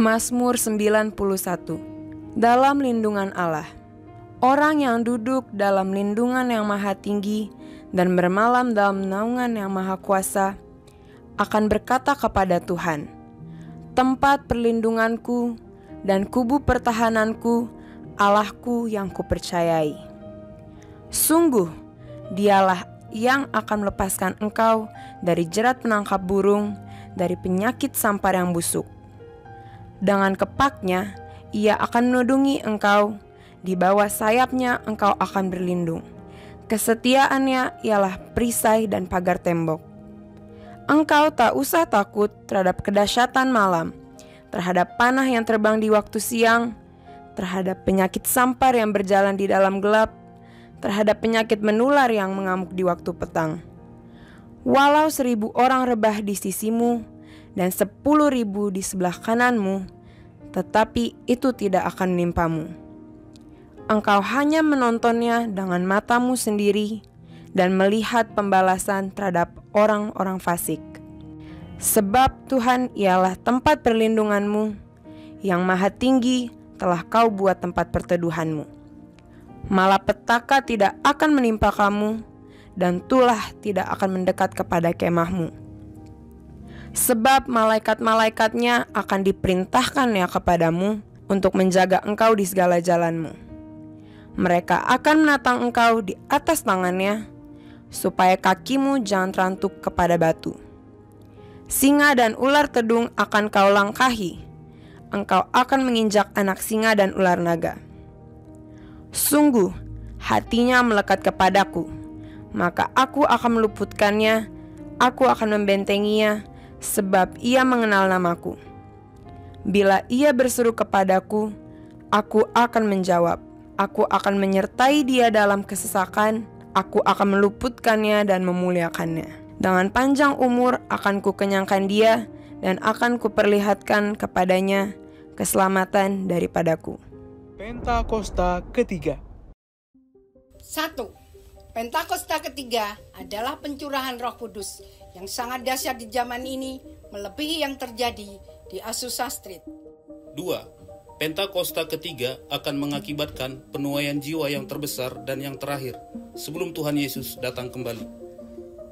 Mazmur 91. Dalam lindungan Allah. Orang yang duduk dalam lindungan yang maha tinggi dan bermalam dalam naungan yang maha kuasa akan berkata kepada Tuhan, tempat perlindunganku dan kubu pertahananku, Allahku yang kupercayai. Sungguh, dialah yang akan melepaskan engkau dari jerat penangkap burung, dari penyakit sampar yang busuk. Dengan kepaknya, ia akan menudungi engkau, di bawah sayapnya engkau akan berlindung. Kesetiaannya ialah perisai dan pagar tembok. Engkau tak usah takut terhadap kedahsyatan malam, terhadap panah yang terbang di waktu siang, terhadap penyakit sampar yang berjalan di dalam gelap, terhadap penyakit menular yang mengamuk di waktu petang. Walau 1.000 orang rebah di sisimu dan 10.000 di sebelah kananmu, tetapi itu tidak akan menimpamu. Engkau hanya menontonnya dengan matamu sendiri dan melihat pembalasan terhadap orang-orang fasik. Sebab Tuhan ialah tempat perlindunganmu, yang maha tinggi telah kau buat tempat perteduhanmu. Malapetaka tidak akan menimpa kamu, dan tulah tidak akan mendekat kepada kemahmu. Sebab malaikat-malaikatnya akan diperintahkannya kepadamu untuk menjaga engkau di segala jalanmu. Mereka akan menatang engkau di atas tangannya, supaya kakimu jangan terantuk kepada batu. Singa dan ular tedung akan kau langkahi, engkau akan menginjak anak singa dan ular naga. Sungguh, hatinya melekat kepadaku, maka aku akan meluputkannya, aku akan membentenginya, sebab ia mengenal namaku. Bila ia berseru kepadaku, aku akan menjawab. Aku akan menyertai dia dalam kesesakan, aku akan meluputkannya dan memuliakannya. Dengan panjang umur akan kukenyangkan dia, dan akan kuperlihatkan kepadanya keselamatan daripadaku. Pentakosta ketiga. 1. Pentakosta ketiga adalah pencurahan Roh Kudus yang sangat dahsyat di zaman ini, melebihi yang terjadi di Azusa Street. 2. Pentakosta ketiga akan mengakibatkan penuaian jiwa yang terbesar dan yang terakhir sebelum Tuhan Yesus datang kembali.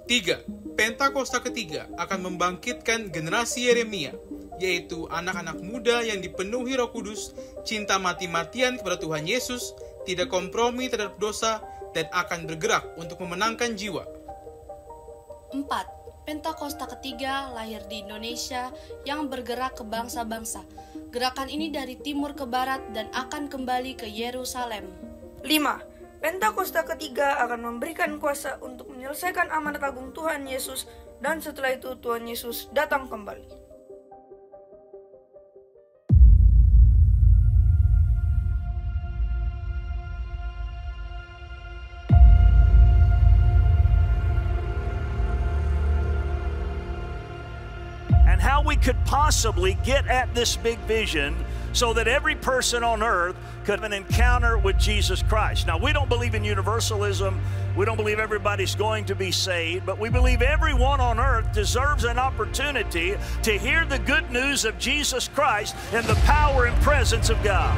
3. Pentakosta ketiga akan membangkitkan generasi Yeremia, yaitu anak-anak muda yang dipenuhi Roh Kudus, cinta mati-matian kepada Tuhan Yesus, tidak kompromi terhadap dosa, dan akan bergerak untuk memenangkan jiwa. 4. Pentakosta ketiga lahir di Indonesia yang bergerak ke bangsa-bangsa. Gerakan ini dari timur ke barat dan akan kembali ke Yerusalem. 5. Pentakosta ketiga akan memberikan kuasa untuk menyelesaikan amanat agung Tuhan Yesus, dan setelah itu Tuhan Yesus datang kembali. And how we could possibly get at this big vision so that every person on earth could have an encounter with Jesus Christ. Now, we don't believe in universalism. We don't believe everybody's going to be saved, but we believe everyone on earth deserves an opportunity to hear the good news of Jesus Christ and the power and presence of God.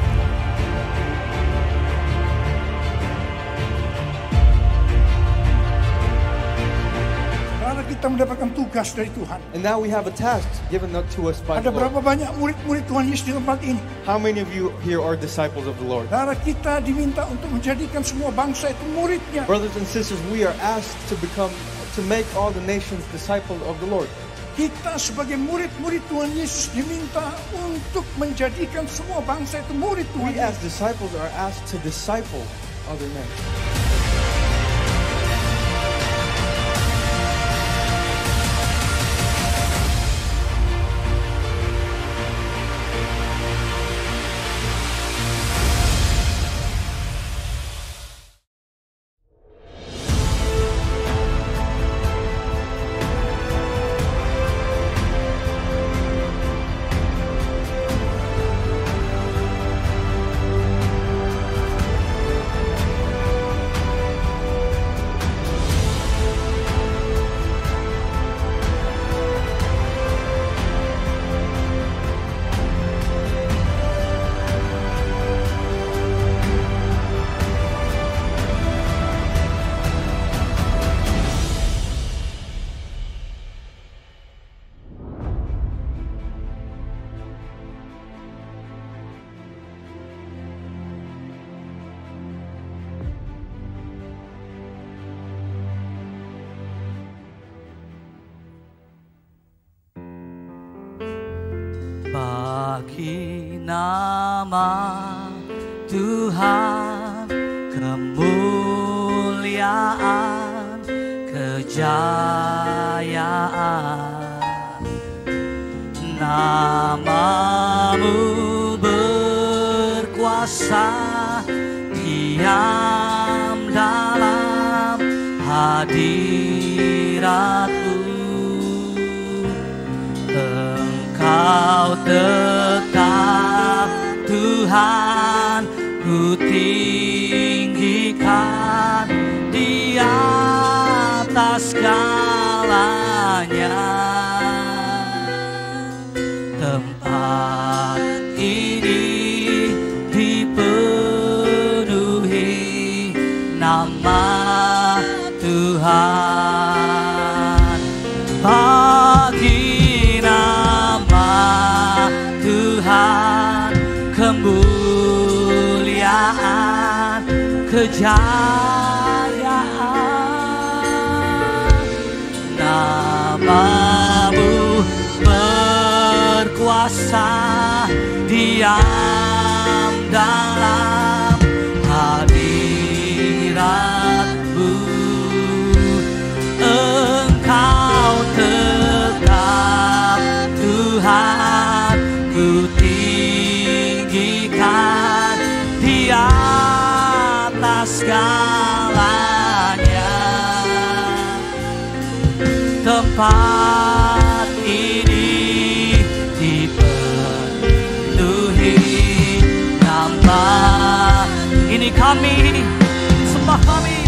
Karena kita mendapatkan tugas dari Tuhan. And now we have a task given to us by Ada the berapa Lord. banyak murid-murid Tuhan Yesus di tempat ini? How many of you here are disciples of the Lord? Karena kita diminta untuk menjadikan semua bangsa itu muridnya. Brothers and sisters, we are asked to make all the nations disciples of the Lord. Kita sebagai murid-murid Tuhan Yesus diminta untuk menjadikan semua bangsa itu murid Tuhan We as Yesus. disciples are asked to disciple other men. Bagi nama Tuhan kemuliaan, kejayaan, namamu berkuasa, diam dalam hadirat-Mu. Engkau tetap Tuhan, ku tinggikan di atas segalanya. Tempat ini dipenuhi nama Tuhan. Bagi nama Tuhan kemuliaan, kejayaan, namamu berkuasa, diam dalam hadirat-Mu. Engkau tetap Tuhan, ku tinggikan di atas segalanya. Tempat ini dipenuhi nama. Ini kami, sembah kami.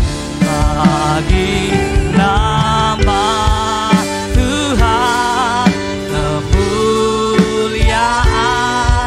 Bagi nama Tuhan kemuliaan,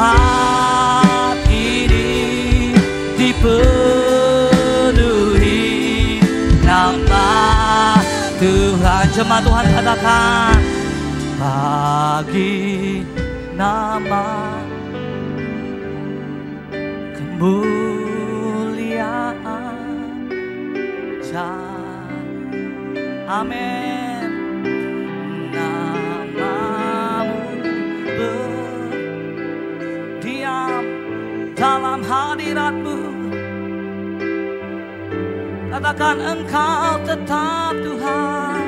tempat ini dipenuhi nama Tuhan. Jemaat Tuhan katakan, bagi nama kemuliaan amin. Namamu berdiam dalam hadiratmu. Katakan Engkau tetap Tuhan.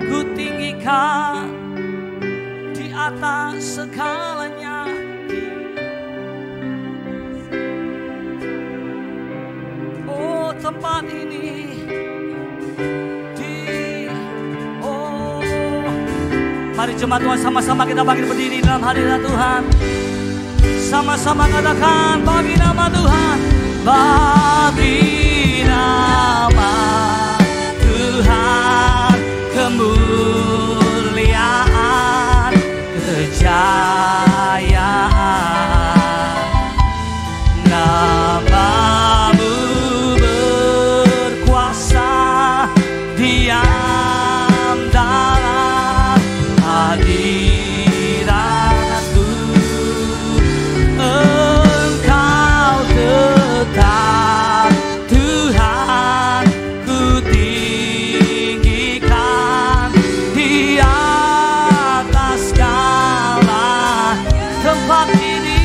Ku tinggikan di atas segalanya. Oh, tempat ini mari jemaat Tuhan sama-sama kita bangkit berdiri dalam hadirat Tuhan. Sama-sama katakan, bagi nama Tuhan, bagi nama Tuhan kemuliaan, kejayaan. Namamu berkuasa, diam dalam hadiratmu. Engkau tetap Tuhan, ku tinggikan di atas segala tempat ini.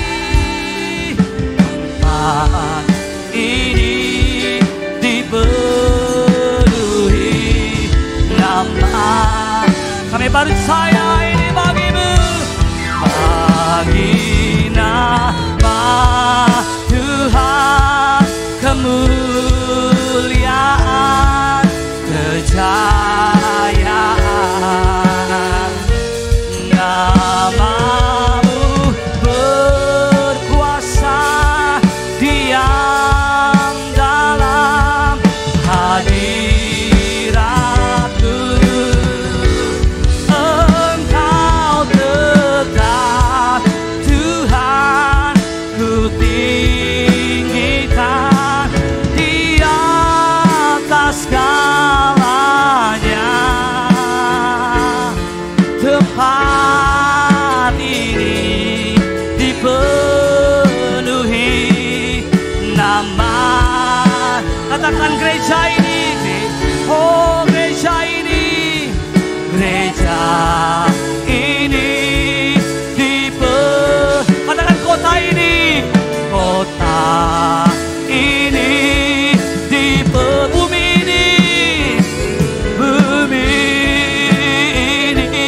Tempat ini dipenuhi nama. Kami percaya ini bagimu, bagi nama Tuhan kemuliaan, kejayaan. Namamu berkuasa, diam dalam hadiratmu. Engkau tetap Tuhan, ku tinggikan di atas segalanya. Tempat ini dipenuhi nama. Katakan gereja ini, oh gereja ini, gereja ini katakan kota ini, kota ini bumi ini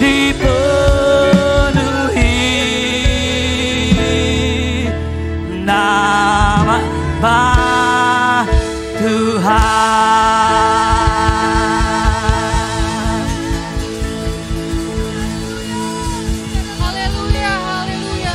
dipenuhi nama Tuhan. Haleluya, haleluya.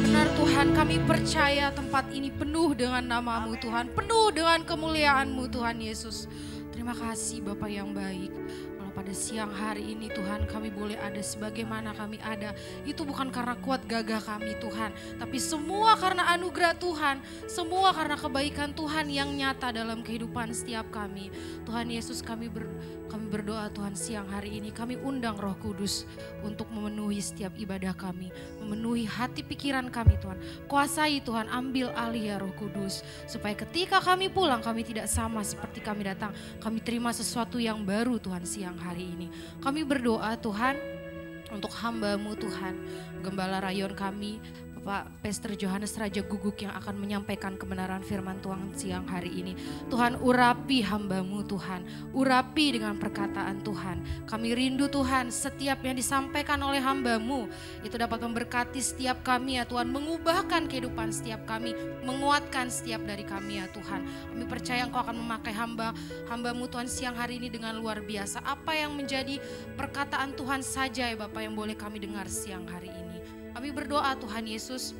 Benar Tuhan, kami percaya tempat ini penuh dengan nama-Mu Tuhan, penuh dengan kemuliaan-Mu Tuhan Yesus. Terima kasih Bapa yang baik. Kalau pada siang hari ini Tuhan kami boleh ada sebagaimana kami ada, itu bukan karena kuat gagah kami Tuhan, tapi semua karena anugerah Tuhan, semua karena kebaikan Tuhan yang nyata dalam kehidupan setiap kami. Tuhan Yesus, kami berdoa Tuhan siang hari ini, kami undang Roh Kudus untuk memenuhi setiap ibadah kami, memenuhi hati pikiran kami Tuhan. Kuasai Tuhan, ambil alih ya Roh Kudus, supaya ketika kami pulang kami tidak sama seperti kami datang. Kami terima sesuatu yang baru Tuhan siang hari ini. Kami berdoa Tuhan untuk hamba-Mu Tuhan, Gembala Rayon kami, Bapak Pastor Johannes Raja Guguk yang akan menyampaikan kebenaran firman Tuhan siang hari ini. Tuhan, urapi hamba-Mu Tuhan, urapi dengan perkataan Tuhan. Kami rindu Tuhan setiap yang disampaikan oleh hamba-Mu itu dapat memberkati setiap kami ya Tuhan, mengubahkan kehidupan setiap kami, menguatkan setiap dari kami ya Tuhan. Kami percaya Engkau akan memakai hamba-Mu Tuhan siang hari ini dengan luar biasa. Apa yang menjadi perkataan Tuhan saja ya Bapak yang boleh kami dengar siang hari ini. Kami berdoa Tuhan Yesus,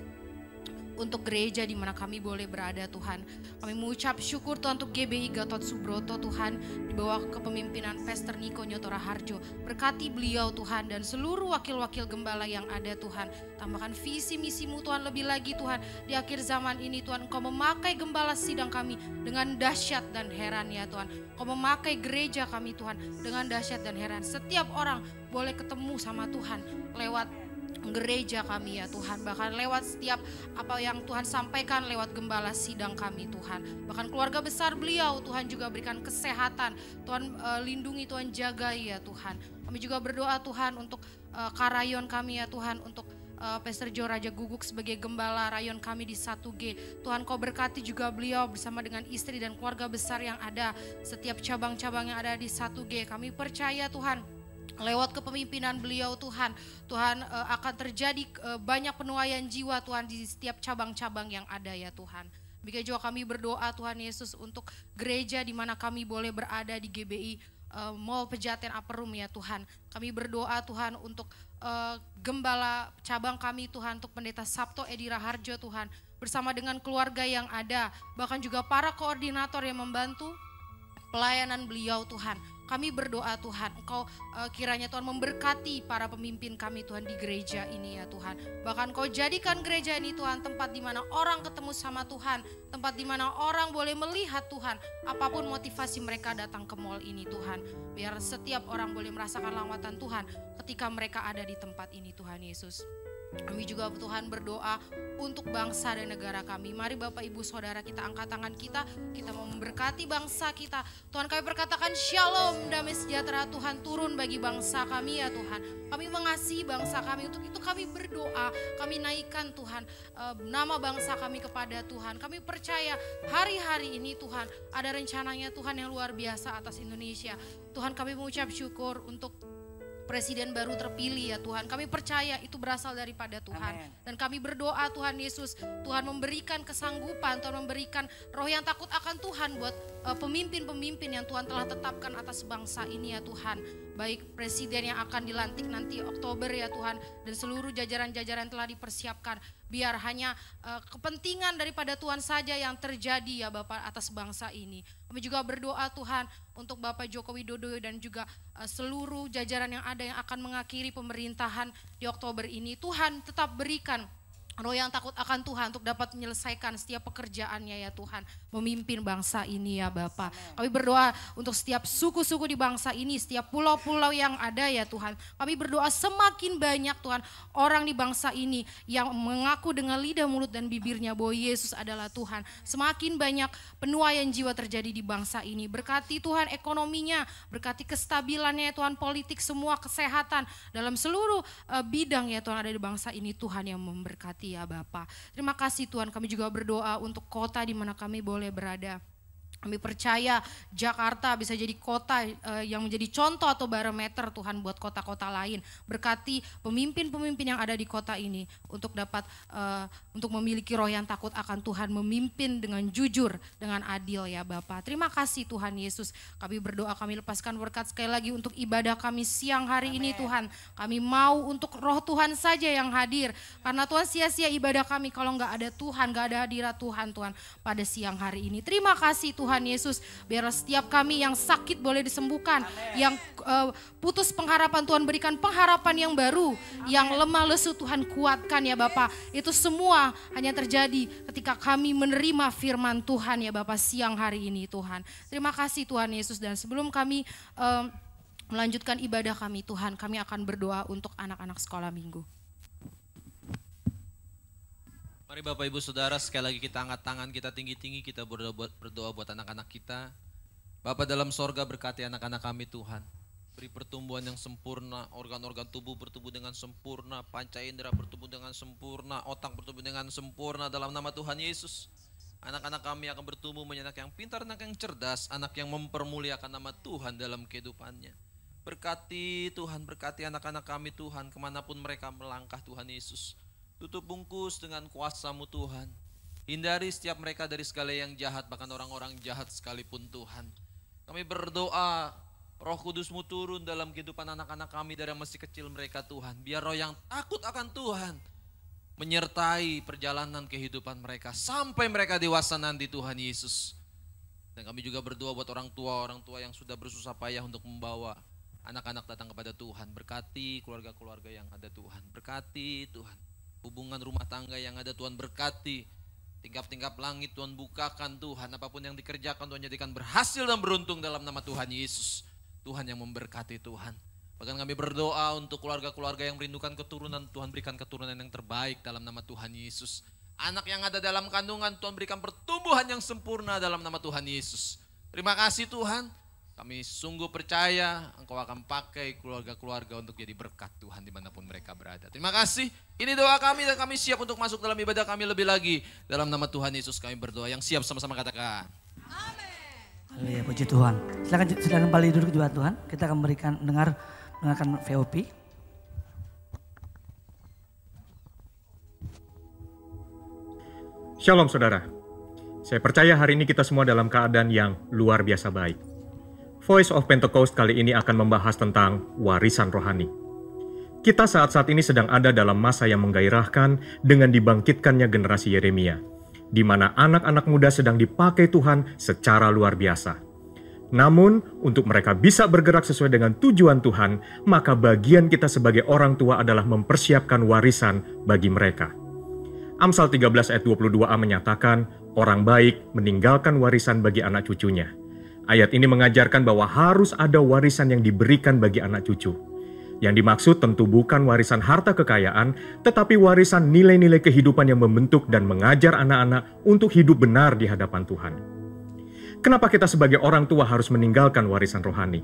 untuk gereja di mana kami boleh berada Tuhan. Kami mengucap syukur Tuhan untuk GBI Gatot Subroto Tuhan, di bawah kepemimpinan Pastor Niko Nyotora Harjo. Berkati beliau Tuhan dan seluruh wakil-wakil gembala yang ada Tuhan. Tambahkan visi misimu Tuhan lebih lagi Tuhan. Di akhir zaman ini Tuhan, Engkau memakai gembala sidang kami dengan dahsyat dan heran ya Tuhan. Engkau memakai gereja kami Tuhan dengan dahsyat dan heran. Setiap orang boleh ketemu sama Tuhan lewat gereja kami ya Tuhan, bahkan lewat setiap apa yang Tuhan sampaikan lewat gembala sidang kami Tuhan, bahkan keluarga besar beliau Tuhan juga berikan kesehatan Tuhan, lindungi Tuhan, jaga ya Tuhan. Kami juga berdoa Tuhan untuk karayon kami ya Tuhan, untuk Pastor Jo Raja Guguk sebagai gembala rayon kami di 1G. Tuhan Kau berkati juga beliau bersama dengan istri dan keluarga besar yang ada, setiap cabang-cabang yang ada di 1G. Kami percaya Tuhan, lewat kepemimpinan beliau Tuhan akan terjadi banyak penuaian jiwa Tuhan di setiap cabang-cabang yang ada ya Tuhan. Demikian juga kami berdoa Tuhan Yesus untuk gereja di mana kami boleh berada di GBI Mall Pejaten Aperum ya Tuhan. Kami berdoa Tuhan untuk gembala cabang kami Tuhan, untuk Pendeta Sabto Edi Raharjo Tuhan, bersama dengan keluarga yang ada, bahkan juga para koordinator yang membantu pelayanan beliau Tuhan. Kami berdoa Tuhan, Engkau kiranya Tuhan memberkati para pemimpin kami Tuhan di gereja ini ya Tuhan. Bahkan Kau jadikan gereja ini Tuhan tempat di mana orang ketemu sama Tuhan, tempat di mana orang boleh melihat Tuhan, apapun motivasi mereka datang ke mall ini Tuhan. Biar setiap orang boleh merasakan lawatan Tuhan ketika mereka ada di tempat ini Tuhan Yesus. Kami juga Tuhan berdoa untuk bangsa dan negara kami. Mari Bapak Ibu Saudara kita angkat tangan kita mau memberkati bangsa kita. Tuhan kami perkatakan shalom, damai sejahtera Tuhan turun bagi bangsa kami ya Tuhan. Kami mengasihi bangsa kami, untuk itu kami berdoa, kami naikkan Tuhan nama bangsa kami kepada Tuhan. Kami percaya hari-hari ini Tuhan ada rencananya Tuhan yang luar biasa atas Indonesia. Tuhan kami mengucap syukur untuk Presiden baru terpilih ya Tuhan. Kami percaya itu berasal daripada Tuhan. Amen. Dan kami berdoa Tuhan Yesus, Tuhan memberikan kesanggupan, Tuhan memberikan roh yang takut akan Tuhan buat pemimpin-pemimpin yang Tuhan telah tetapkan atas bangsa ini ya Tuhan. Baik presiden yang akan dilantik nanti Oktober ya Tuhan, dan seluruh jajaran-jajaran telah dipersiapkan. Biar hanya kepentingan daripada Tuhan saja yang terjadi ya Bapak atas bangsa ini. Kami juga berdoa Tuhan untuk Bapak Joko Widodo dan juga seluruh jajaran yang ada yang akan mengakhiri pemerintahan di Oktober ini. Tuhan tetap berikan roh yang takut akan Tuhan untuk dapat menyelesaikan setiap pekerjaannya ya Tuhan. Memimpin bangsa ini ya Bapa. Kami berdoa untuk setiap suku-suku di bangsa ini, setiap pulau-pulau yang ada ya Tuhan. Kami berdoa semakin banyak Tuhan orang di bangsa ini yang mengaku dengan lidah, mulut dan bibirnya bahwa Yesus adalah Tuhan. Semakin banyak penuaian jiwa terjadi di bangsa ini. Berkati Tuhan ekonominya, berkati kestabilannya ya Tuhan, politik, semua kesehatan dalam seluruh bidang ya Tuhan ada di bangsa ini, Tuhan yang memberkati ya Bapa. Terima kasih Tuhan, kami juga berdoa untuk kota di mana kami boleh berada. Kami percaya Jakarta bisa jadi kota yang menjadi contoh atau barometer Tuhan buat kota-kota lain. Berkati pemimpin-pemimpin yang ada di kota ini untuk dapat untuk memiliki roh yang takut akan Tuhan, memimpin dengan jujur, dengan adil ya Bapa. Terima kasih Tuhan Yesus. Kami berdoa, kami lepaskan berkat sekali lagi untuk ibadah kami siang hari ini Tuhan. Kami mau untuk roh Tuhan saja yang hadir. Karena Tuhan sia-sia ibadah kami kalau nggak ada Tuhan, nggak ada hadirat Tuhan pada siang hari ini. Terima kasih Tuhan Yesus, biar setiap kami yang sakit boleh disembuhkan. Amen. Yang putus pengharapan Tuhan berikan pengharapan yang baru. Amen. Yang lemah lesu Tuhan kuatkan ya Bapa. Itu semua hanya terjadi ketika kami menerima firman Tuhan ya Bapa siang hari ini Tuhan. Terima kasih Tuhan Yesus, dan sebelum kami melanjutkan ibadah kami Tuhan, kami akan berdoa untuk anak-anak sekolah minggu. Mari Bapak Ibu Saudara, sekali lagi kita angkat tangan kita tinggi-tinggi, kita berdoa buat anak-anak kita. Bapa dalam sorga, berkati anak-anak kami Tuhan. Beri pertumbuhan yang sempurna, organ-organ tubuh bertumbuh dengan sempurna, panca indera bertumbuh dengan sempurna, otak bertumbuh dengan sempurna dalam nama Tuhan Yesus. Anak-anak kami akan bertumbuh menjadi anak yang pintar, anak yang cerdas, anak yang mempermuliakan nama Tuhan dalam kehidupannya. Berkati Tuhan, berkati anak-anak kami Tuhan, kemanapun mereka melangkah Tuhan Yesus. Tutup bungkus dengan kuasa-Mu Tuhan. Hindari setiap mereka dari segala yang jahat, bahkan orang-orang jahat sekalipun Tuhan. Kami berdoa, Roh Kudus-Mu turun dalam kehidupan anak-anak kami dari masih kecil mereka Tuhan. Biar roh yang takut akan Tuhan menyertai perjalanan kehidupan mereka sampai mereka dewasa nanti Tuhan Yesus. Dan kami juga berdoa buat orang tua yang sudah bersusah payah untuk membawa anak-anak datang kepada Tuhan. Berkati keluarga-keluarga yang ada Tuhan, berkati Tuhan. Hubungan rumah tangga yang ada Tuhan berkati. Tingkap-tingkap langit Tuhan bukakan Tuhan. Apapun yang dikerjakan Tuhan jadikan berhasil dan beruntung dalam nama Tuhan Yesus. Tuhan yang memberkati Tuhan. Bahkan kami berdoa untuk keluarga-keluarga yang merindukan keturunan. Tuhan berikan keturunan yang terbaik dalam nama Tuhan Yesus. Anak yang ada dalam kandungan Tuhan berikan pertumbuhan yang sempurna dalam nama Tuhan Yesus. Terima kasih Tuhan. Kami sungguh percaya Engkau akan pakai keluarga-keluarga untuk jadi berkat Tuhan dimanapun mereka berada. Terima kasih. Ini doa kami dan kami siap untuk masuk dalam ibadah kami lebih lagi. Dalam nama Tuhan Yesus kami berdoa. Yang siap sama-sama katakan. Haleluya, puji Tuhan. Silakan kembali duduk di depan Tuhan. Kita akan mendengarkan VOP. Shalom saudara. Saya percaya hari ini kita semua dalam keadaan yang luar biasa baik. Voice of Pentecost kali ini akan membahas tentang warisan rohani. Kita saat-saat ini sedang ada dalam masa yang menggairahkan dengan dibangkitkannya generasi Yeremia, di mana anak-anak muda sedang dipakai Tuhan secara luar biasa. Namun, untuk mereka bisa bergerak sesuai dengan tujuan Tuhan, maka bagian kita sebagai orang tua adalah mempersiapkan warisan bagi mereka. Amsal 13 ayat 22a menyatakan, orang baik meninggalkan warisan bagi anak cucunya. Ayat ini mengajarkan bahwa harus ada warisan yang diberikan bagi anak cucu. Yang dimaksud tentu bukan warisan harta kekayaan, tetapi warisan nilai-nilai kehidupan yang membentuk dan mengajar anak-anak untuk hidup benar di hadapan Tuhan. Kenapa kita sebagai orang tua harus meninggalkan warisan rohani?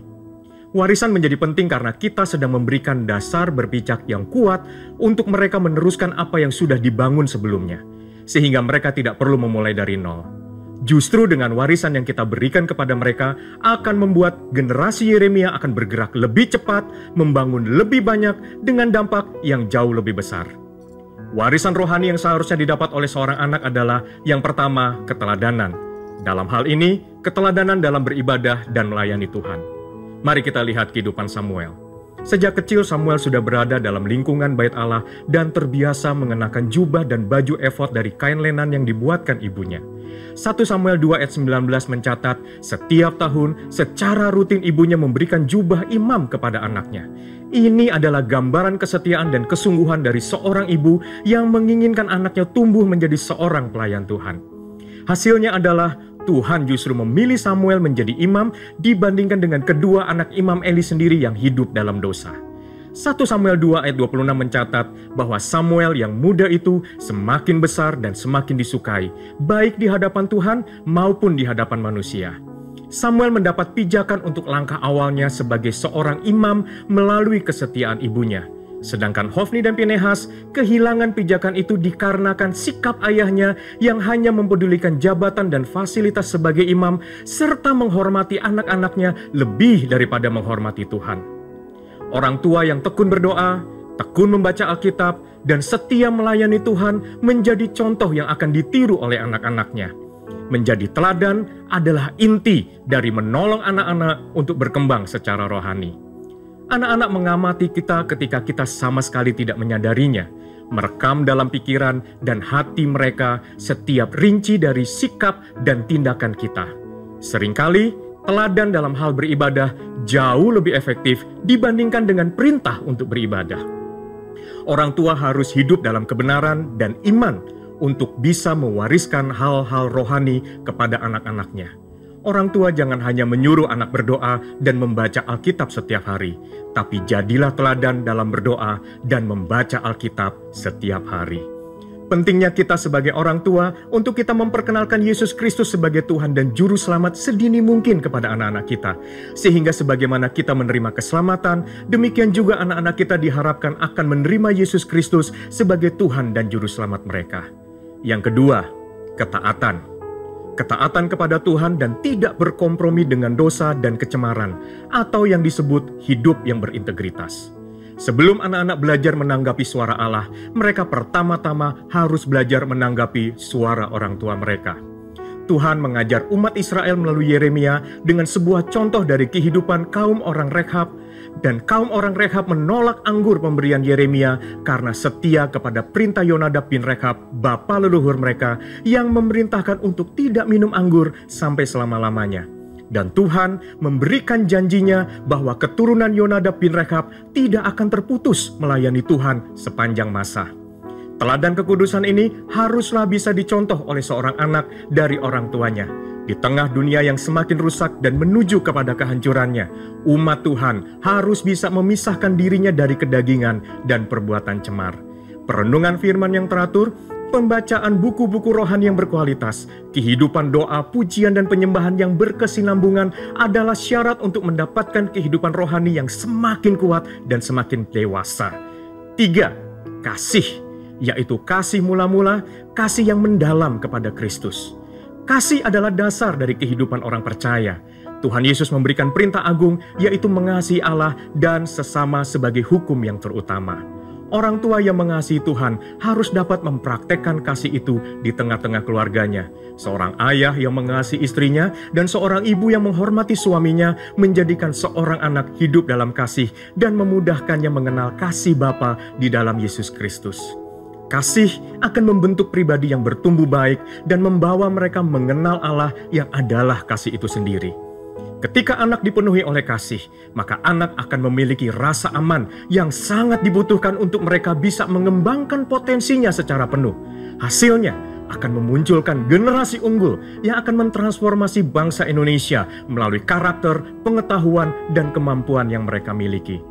Warisan menjadi penting karena kita sedang memberikan dasar berpijak yang kuat untuk mereka meneruskan apa yang sudah dibangun sebelumnya, sehingga mereka tidak perlu memulai dari nol. Justru dengan warisan yang kita berikan kepada mereka akan membuat generasi Yeremia akan bergerak lebih cepat, membangun lebih banyak dengan dampak yang jauh lebih besar. Warisan rohani yang seharusnya didapat oleh seorang anak adalah yang pertama, keteladanan. Dalam hal ini, keteladanan dalam beribadah dan melayani Tuhan. Mari kita lihat kehidupan Samuel. Sejak kecil Samuel sudah berada dalam lingkungan bait Allah dan terbiasa mengenakan jubah dan baju efod dari kain lenan yang dibuatkan ibunya. 1 Samuel 2 ayat 19 mencatat, setiap tahun secara rutin ibunya memberikan jubah imam kepada anaknya. Ini adalah gambaran kesetiaan dan kesungguhan dari seorang ibu yang menginginkan anaknya tumbuh menjadi seorang pelayan Tuhan. Hasilnya adalah Tuhan justru memilih Samuel menjadi imam dibandingkan dengan kedua anak imam Eli sendiri yang hidup dalam dosa. 1 Samuel 2 ayat 26 mencatat bahwa Samuel yang muda itu semakin besar dan semakin disukai, baik di hadapan Tuhan maupun di hadapan manusia. Samuel mendapat pijakan untuk langkah awalnya sebagai seorang imam melalui kesetiaan ibunya. Sedangkan Hofni dan Pinehas kehilangan pijakan itu dikarenakan sikap ayahnya yang hanya mempedulikan jabatan dan fasilitas sebagai imam serta menghormati anak-anaknya lebih daripada menghormati Tuhan. Orang tua yang tekun berdoa, tekun membaca Alkitab, dan setia melayani Tuhan menjadi contoh yang akan ditiru oleh anak-anaknya. Menjadi teladan adalah inti dari menolong anak-anak untuk berkembang secara rohani. Anak-anak mengamati kita ketika kita sama sekali tidak menyadarinya, merekam dalam pikiran dan hati mereka setiap rinci dari sikap dan tindakan kita. Seringkali, teladan dalam hal beribadah jauh lebih efektif dibandingkan dengan perintah untuk beribadah. Orang tua harus hidup dalam kebenaran dan iman untuk bisa mewariskan hal-hal rohani kepada anak-anaknya. Orang tua jangan hanya menyuruh anak berdoa dan membaca Alkitab setiap hari, tapi jadilah teladan dalam berdoa dan membaca Alkitab setiap hari. Pentingnya kita sebagai orang tua untuk kita memperkenalkan Yesus Kristus sebagai Tuhan dan Juru Selamat sedini mungkin kepada anak-anak kita. Sehingga sebagaimana kita menerima keselamatan, demikian juga anak-anak kita diharapkan akan menerima Yesus Kristus sebagai Tuhan dan Juru Selamat mereka. Yang kedua, ketaatan. Ketaatan kepada Tuhan dan tidak berkompromi dengan dosa dan kecemaran, atau yang disebut hidup yang berintegritas. Sebelum anak-anak belajar menanggapi suara Allah, mereka pertama-tama harus belajar menanggapi suara orang tua mereka. Tuhan mengajar umat Israel melalui Yeremia dengan sebuah contoh dari kehidupan kaum orang Rekhab, dan kaum orang Rekhab menolak anggur pemberian Yeremia karena setia kepada perintah Yonadab bin Rekhab, bapa leluhur mereka, yang memerintahkan untuk tidak minum anggur sampai selama-lamanya. Dan Tuhan memberikan janjinya bahwa keturunan Yonadab bin Rekhab tidak akan terputus melayani Tuhan sepanjang masa. Teladan kekudusan ini haruslah bisa dicontoh oleh seorang anak dari orang tuanya. Di tengah dunia yang semakin rusak dan menuju kepada kehancurannya, umat Tuhan harus bisa memisahkan dirinya dari kedagingan dan perbuatan cemar. Perenungan firman yang teratur, pembacaan buku-buku rohani yang berkualitas, kehidupan doa, pujian, dan penyembahan yang berkesinambungan adalah syarat untuk mendapatkan kehidupan rohani yang semakin kuat dan semakin dewasa. 3. Kasih, yaitu kasih mula-mula, kasih yang mendalam kepada Kristus. Kasih adalah dasar dari kehidupan orang percaya. Tuhan Yesus memberikan perintah agung, yaitu mengasihi Allah dan sesama sebagai hukum yang terutama. Orang tua yang mengasihi Tuhan harus dapat mempraktekkan kasih itu di tengah-tengah keluarganya. Seorang ayah yang mengasihi istrinya dan seorang ibu yang menghormati suaminya menjadikan seorang anak hidup dalam kasih dan memudahkannya mengenal kasih Bapa di dalam Yesus Kristus. Kasih akan membentuk pribadi yang bertumbuh baik dan membawa mereka mengenal Allah yang adalah kasih itu sendiri. Ketika anak dipenuhi oleh kasih, maka anak akan memiliki rasa aman yang sangat dibutuhkan untuk mereka bisa mengembangkan potensinya secara penuh. Hasilnya akan memunculkan generasi unggul yang akan mentransformasi bangsa Indonesia melalui karakter, pengetahuan, dan kemampuan yang mereka miliki.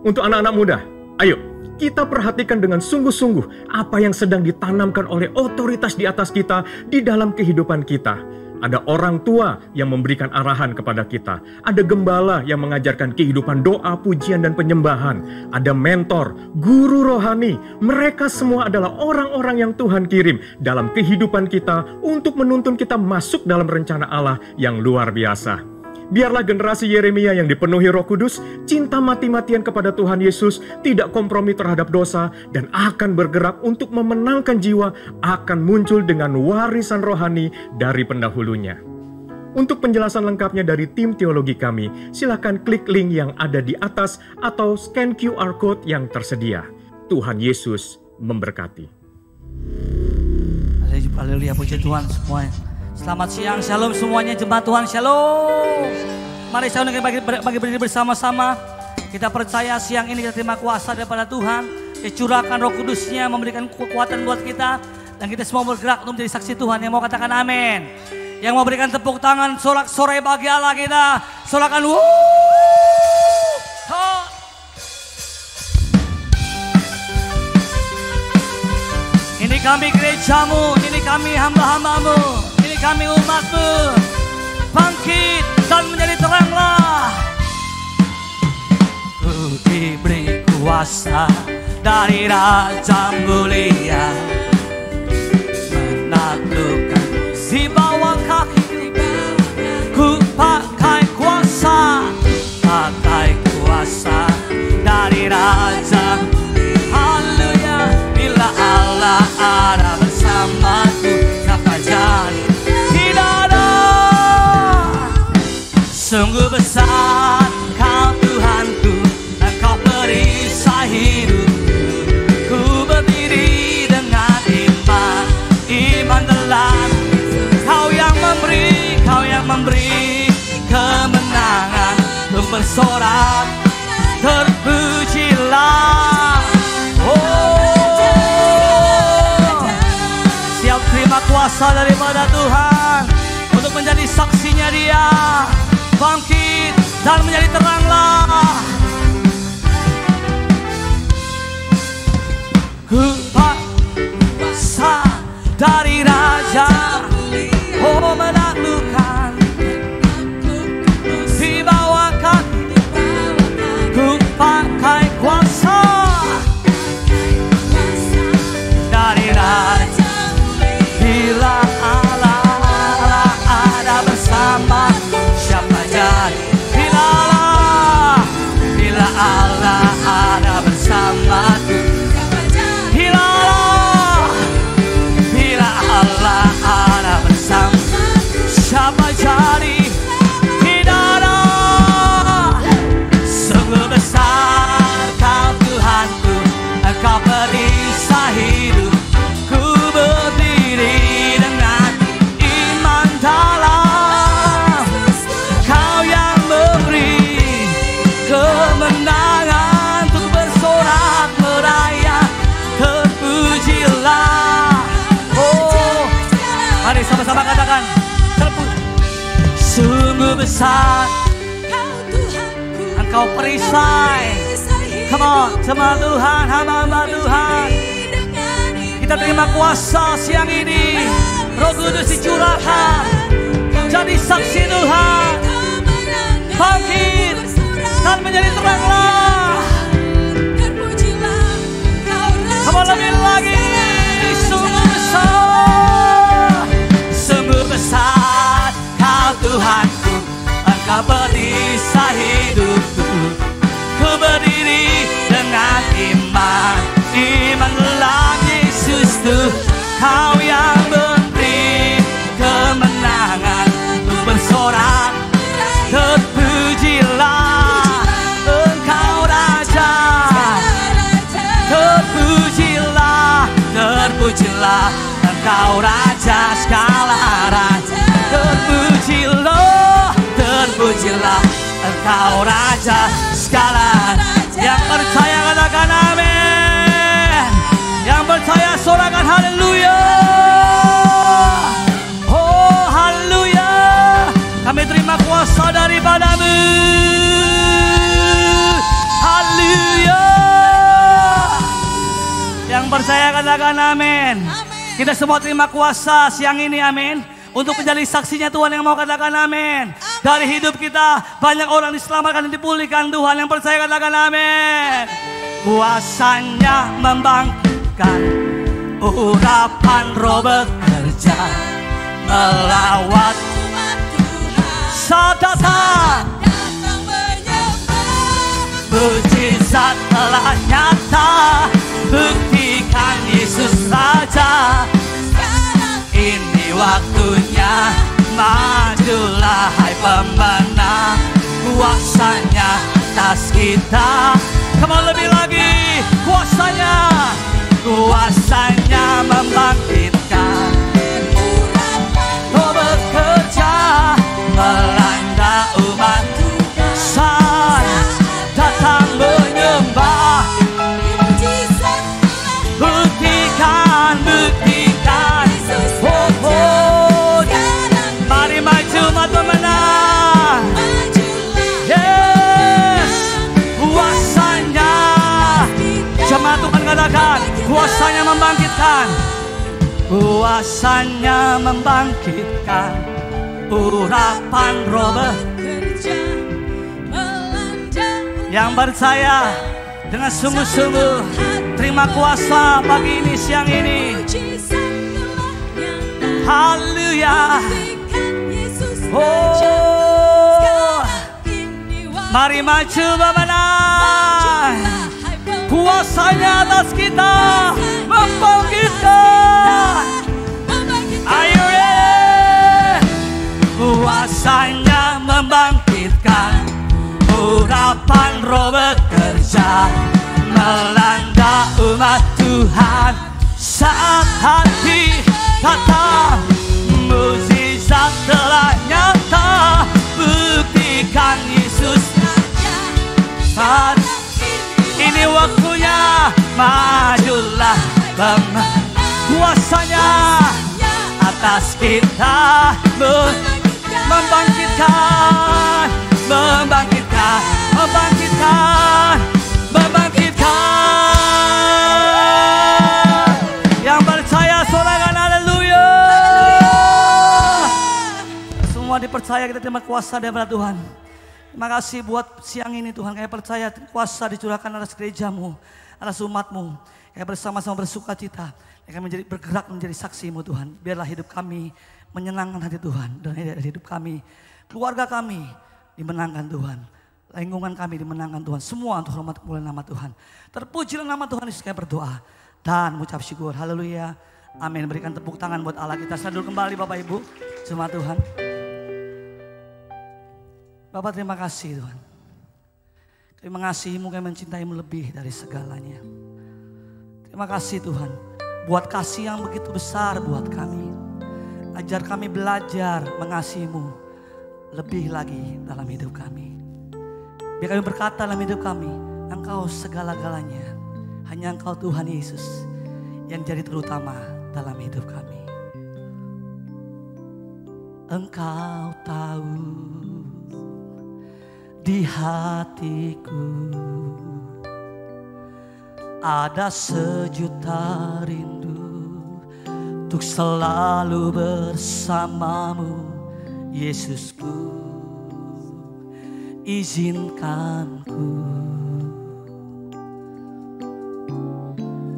Untuk anak-anak muda, ayo kita perhatikan dengan sungguh-sungguh apa yang sedang ditanamkan oleh otoritas di atas kita di dalam kehidupan kita. Ada orang tua yang memberikan arahan kepada kita. Ada gembala yang mengajarkan kehidupan doa, pujian, dan penyembahan. Ada mentor, guru rohani. Mereka semua adalah orang-orang yang Tuhan kirim dalam kehidupan kita untuk menuntun kita masuk dalam rencana Allah yang luar biasa. Biarlah generasi Yeremia yang dipenuhi Roh Kudus, cinta mati-matian kepada Tuhan Yesus, tidak kompromi terhadap dosa, dan akan bergerak untuk memenangkan jiwa, akan muncul dengan warisan rohani dari pendahulunya. Untuk penjelasan lengkapnya dari tim teologi kami, silakan klik link yang ada di atas atau scan QR Code yang tersedia. Tuhan Yesus memberkati. Haleluya, puji Tuhan semuanya. Selamat siang, shalom semuanya, jemaat Tuhan, shalom. Mari saya bagi berdiri bersama-sama. Kita percaya siang ini kita terima kuasa daripada Tuhan. Dicurahkan Roh Kudus-Nya, memberikan kekuatan buat kita. Dan kita semua bergerak untuk menjadi saksi Tuhan. Yang mau katakan amin. Yang mau berikan tepuk tangan, sorak-sorai bagi Allah kita. Sorakan Ini kami gerejamu, ini kami hamba-hambamu. Kami umatmu, bangkit dan menjadi teranglah. Ku diberi kuasa dari Raja mulia, menaklukkan di bawah kaki. Ku pakai kuasa dari Raja. Haleluya, bila Allah ada bersamaku, siapa jadi? Sungguh besar Kau Tuhanku, dan Kau perisai hidupku. Ku berdiri dengan iman dalam Kau yang memberi kemenangan. Untuk bersorak terpujilah. Siap terima kuasa daripada Tuhan untuk menjadi saksinya Dia. Bangkit dan menjadi teranglah. Kuasa dari Raja, oh menaklukkan di bawah kaki. Ku pakai kuasa dari Raja. Bila Allah ada bersama, siapa jadi? Bila Allah ada bersamaku, bila Allah ada bersama, besar. Engkau perisai. Come on, jemaat Tuhan, hamba-hamba Tuhan. Kita terima kuasa siang ini. Roh Kudus dicurahkan. Jadi saksi Tuhan. Bangkit dan menjadi teranglah. Kamu lebih lagi. Sungguh besar. Sungguh besar Kau Tuhanku. Engkau perisai hidupku. Ku berdiri dengan iman. Iman dalam Yesus Tuh. Kau yang beri kemenangan. Ku bersorak. Terpujilah Engkau Raja. Terpujilah. Terpujilah Engkau Raja segala raja. Terpujilah. Terpujilah Engkau Raja segala. Yang percaya katakan amin. Yang percaya sorakan haleluya. Oh haleluya. Kami terima kuasa daripadamu. Haleluya. Yang percaya katakan amin. Kita semua terima kuasa siang ini, amin. Untuk menjadi saksinya Tuhan, yang mau katakan amin. Dari hidup kita banyak orang diselamatkan dan dipulihkan Tuhan. Yang percaya katakan amin. Kuasanya membangkitkan, urapan Roh bekerja melawat saat datang. Mujizat telah nyata, buktikan Yesus Raja. Ini waktunya, majulah hai pemenang. Kuasanya atas kita. Kamu lebih lagi, kuasanya. Kuasanya membangkitkan, Roh bekerja melanda umat. Saat datang menyembah, buktikan, buktikan. Oh, oh. Mari maju mata menang. Yes, kuasanya. Jemaat Tuhan katakan, kuasanya membangkitkan. Kuasanya membangkitkan, urapan Roh bekerja melanda. Yang percaya dengan sungguh-sungguh terima kuasa pagi ini, siang ini. Haleluya. Oh, mari maju memenang. Kuasanya atas kita membangkitkan. Are you ready? Kuasanya membangkitkan, urapan Roh bekerja melanda umat Tuhan. Saat hati kata mukjizat telah nyata, buktikan Yesus saat ini waktunya, majulah kuasanya atas kita. Membangkitkan, membangkitkan, membangkitkan, membangkitkan. Yang percaya sorakan haleluya. Semua dipercaya, kita terima kuasa daripada Tuhan. Terima kasih buat siang ini Tuhan. Kami percaya kuasa dicurahkan atas gerejamu, atas umatmu. Kami bersama-sama bersuka cita. Kami bergerak menjadi saksimu Tuhan. Biarlah hidup kami menyenangkan hati Tuhan. Dan hidup kami, keluarga kami dimenangkan Tuhan. Lingkungan kami dimenangkan Tuhan. Semua untuk hormat kemuliaan nama Tuhan. Terpujilah nama Tuhan Yesus. Kami berdoa dan mengucap syukur. Haleluya. Amin. Berikan tepuk tangan buat Allah kita. Sadur kembali Bapak Ibu. Jemaat Tuhan. Bapak terima kasih Tuhan. Kami mengasihimu, kami mencintaimu lebih dari segalanya. Terima kasih Tuhan. Buat kasih yang begitu besar buat kami. Ajar kami belajar mengasihimu lebih lagi dalam hidup kami. Biar kami berkata dalam hidup kami, Engkau segala-galanya. Hanya Engkau Tuhan Yesus yang jadi terutama dalam hidup kami. Engkau tahu di hatiku ada sejuta rindu untuk selalu bersamamu, Yesusku. Izinkan ku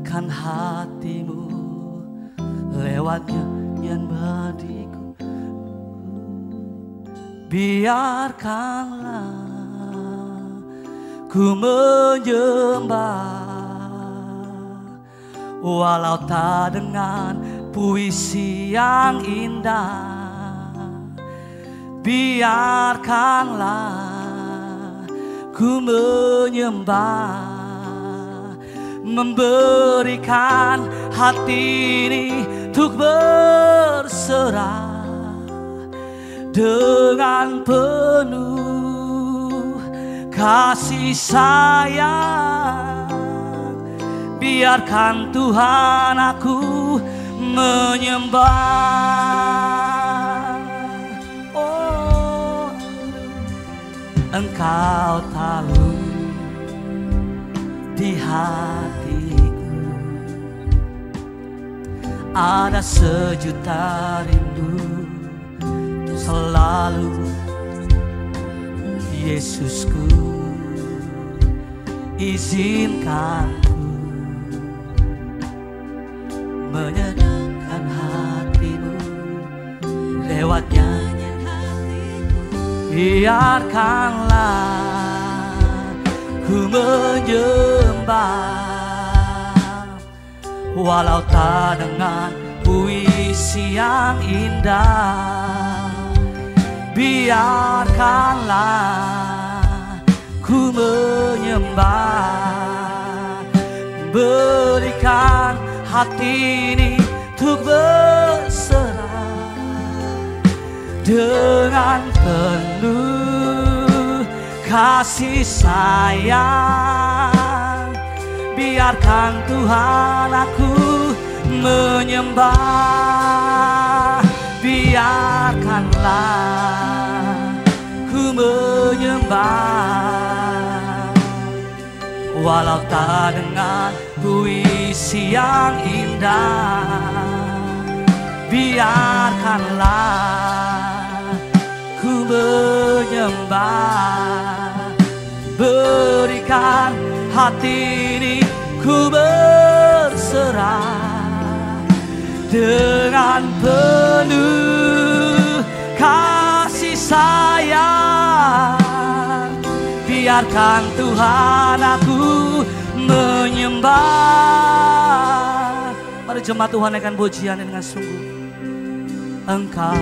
kan hatimu lewat nyanyian badiku. Biarkanlah ku menyembah, walau tak dengan puisi yang indah. Biarkanlah ku menyembah, memberikan hati ini untuk berserah dengan penuh kasih sayang. Biarkan Tuhan aku menyembah. Oh, Engkau tahu di hatiku ada sejuta rindu untuk selalu, Yesusku. Izinkan ku menyenangkan hatimu lewat nyanyian hatiku. Biarkanlah ku menyembah, walau tak dengan puisi yang indah. Biarkanlah ku menyembah, berikan hati ini untuk berserah dengan penuh kasih sayang. Biarkan Tuhan aku menyembah. Biarkanlah ku menyembah, walau tak dengan puisi yang indah. Biarkanlah ku menyembah, berikan hati ini ku berserah dengan penuh kasih sayang. Biarkan Tuhan aku menyembah. Mari jemaat Tuhan akan pujian dengan sungguh. Engkau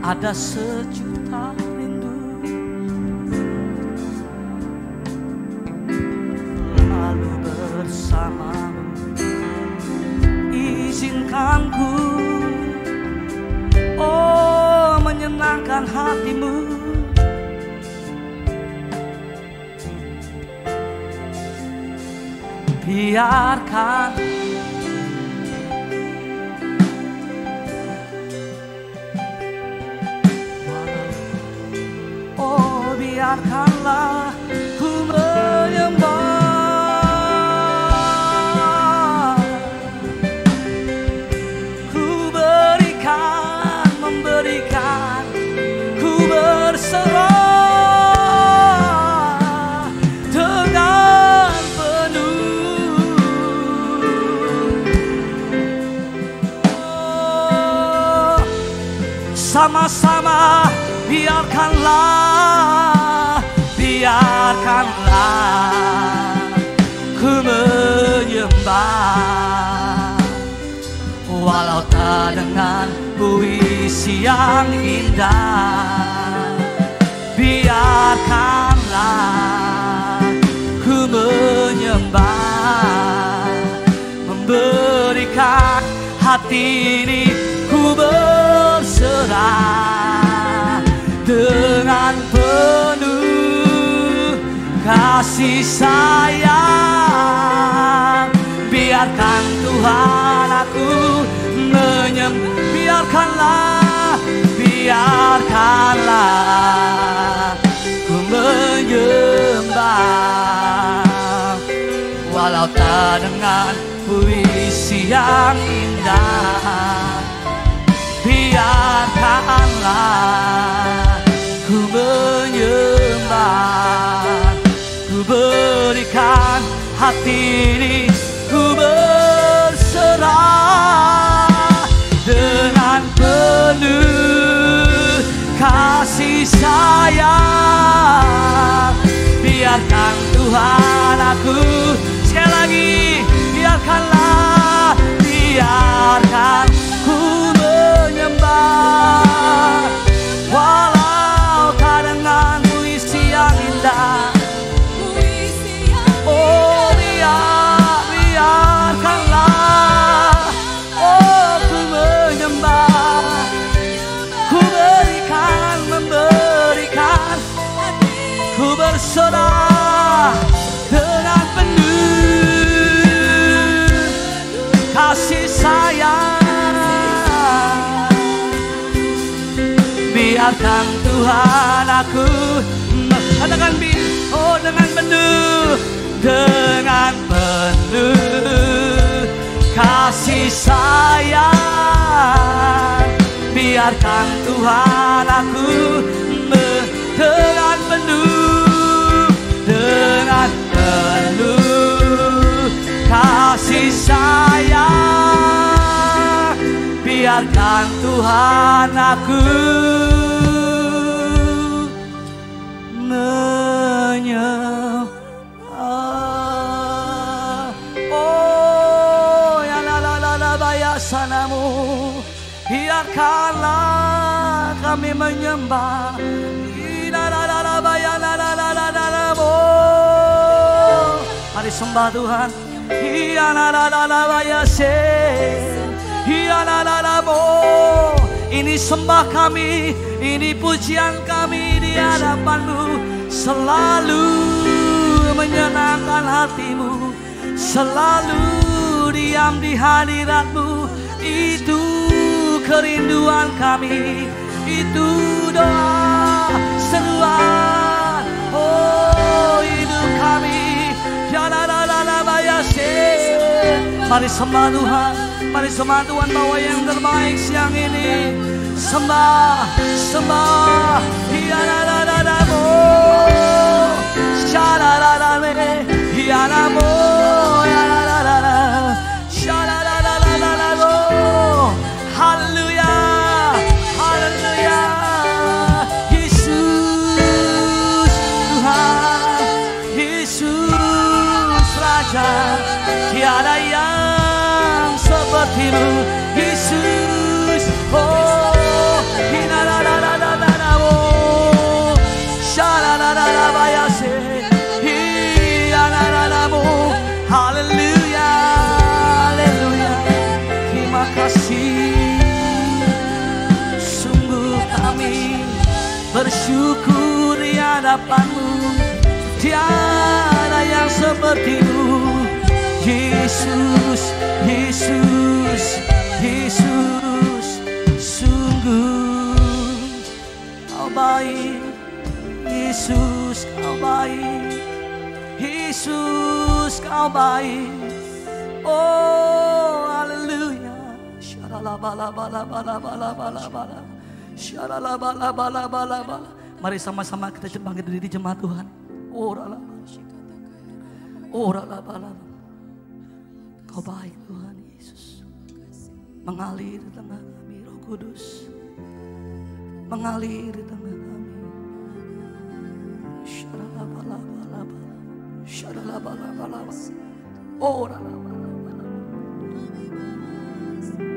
ada sejuta rindu lalu bersamamu. Izinkan ku, oh, menyenangkan hatimu. Biarkan biarkanlah ku menyembah, ku berikan, memberikan, ku berserah dengan penuh. Oh, sama-sama biarkanlah ku menyembah, walau tak dengan puisi yang indah. Biarkanlah ku menyembah, memberikan hati ini ku berserah dengan penuh kasih sayang. Biarkan Tuhan aku biarkanlah, biarkanlah ku menyembah, walau tak dengan puisi yang indah. Biarkanlah ku menyembah, ku berikan hati ini, ku berserah dengan penuh kasih sayang. Biarkan Tuhan aku, sekali lagi, biarkanlah, biarkan ku menyembah, walau tak dengan puisi yang indah. Oh biarkanlah, oh ku menyembah, ku berikan, memberikan, ku berserah dengan penuh kasih sayang. Biarkan Tuhan aku, katakan oh dengan penuh, dengan penuh kasih sayang. Biarkan Tuhan aku dengan penuh, dengan penuh kasih sayang. Biarkan Tuhan aku menyembah. Oh ya la bayasanamu, biarkanlah kami menyembah. Mari sembah Tuhan. Ini sembah kami, ini pujian kami di hadapan-Mu, selalu menyenangkan hatimu, selalu diam di hadirat-Mu. Itu kerinduan kami, itu doa seruan, oh hidup kami. Mari sembah Tuhan, mari sembah Tuhan, bawa yang terbaik siang ini. Sembah, sembah, hianadadadamo, syadadadame, hianamo, hianadadada, syadadadadadamo. Haleluya, haleluya. Yesus Tuhan, Yesus Raja, tiada yang seperti-Mu, Yesus. Oh, hinadadadadadamo, syadadadadabayase, hianadadamo. Haleluya, haleluya. Terima kasih. Sungguh kami bersyukur di hadapan-Mu, tiada yang seperti-Mu. Yesus, Yesus, Yesus, sungguh Kau baik. Yesus Kau baik, Yesus Kau baik. Oh haleluya. Syaralabalabalabalabalabalabala, syaralabalabalabalabala. Mari sama-sama kita bangkit diri jemaat Tuhan. Kau baik Tuhan Yesus. Mengalir di tengah kami Roh Kudus, mengalir di tengah kami. Syaralabalabalabalabala, syaralabalabalabalabala.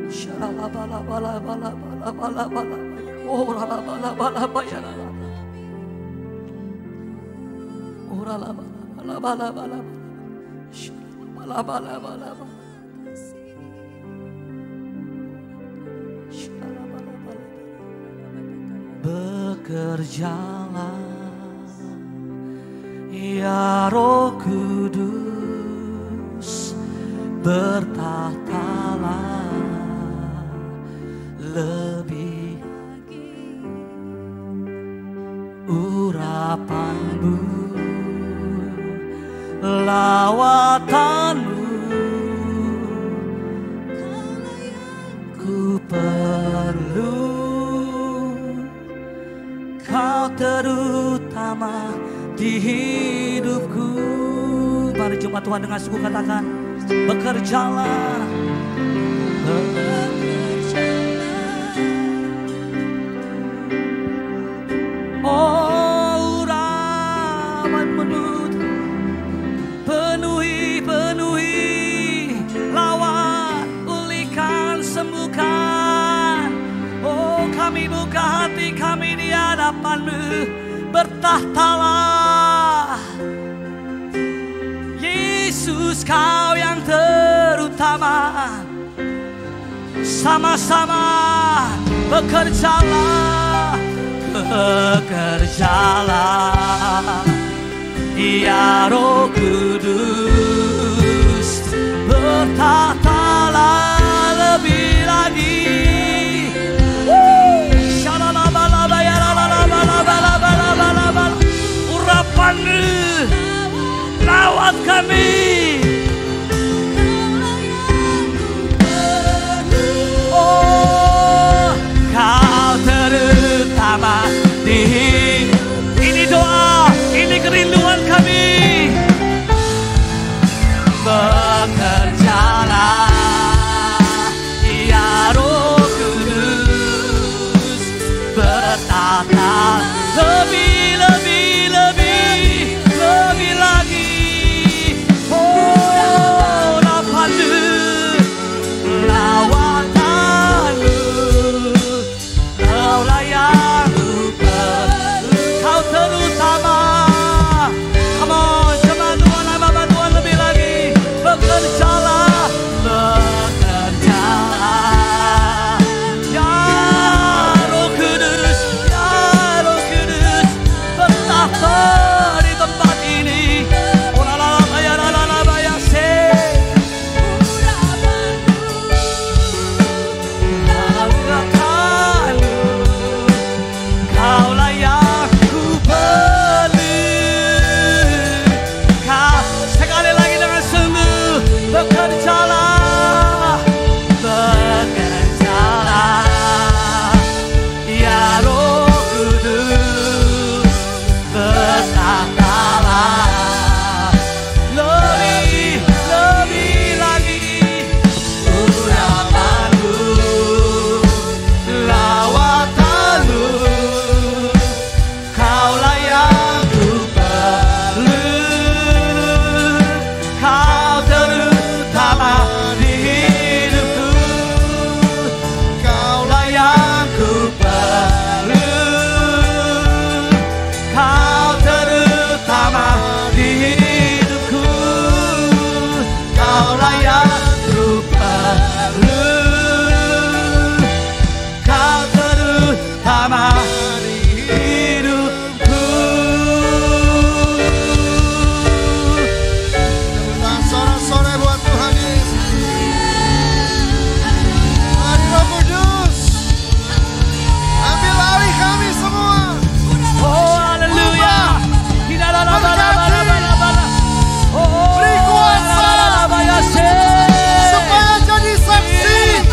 Syaralabalabalabalabalabalabala. Bekerjalah ya Roh Kudus, bertahtalah lawatanmu ku perlu, kau terutama di hidupku. Mari jumpa Tuhan dengan sungguh katakan, bekerjalah, oh urapan menurut, penuhi, lawan, pulihkan, sembuhkan. Oh kami buka hati kami di hadapan-Mu, bertahtalah Yesus, Kau yang terutama. Sama-sama bekerjalah, ya Roh Kudus, bertahtalah lebih lagi. Urapan-Mu lawat kami. Oh, Kau terutama di ini doa, ini kerinduan kami. Bekerjalah ya Roh Kudus, bertahta lebih lagi. Oh, lawan-Mu, lawatan-Mu, Kaulah yang ku perlu, Kau terutama. Come on, coba Tuhan, Bapa Tuhan lebih lagi. Bekerjalah, ya Roh Kudus, bertahta di tempat ini. Kaulah yang ku perlu. Kau sekali lagi dengan sungguh bekerjalah, ya Roh Kudus, bertahtalah lebih lagi. Urapan-Mu, lawatan-Mu, Kaulah yang ku perlu, Kau terutama di hidupku. Kaulah yang ku perlu, Kau terutama di hidupku. Kaulah yang ku perlu, Kau terutama di hidupku. Sore-sore buat Tuhan Yesus. Mari Roh Kudus, ambil alih kami semua. Oh haleluya. Beri kuasa supaya jadi saksi.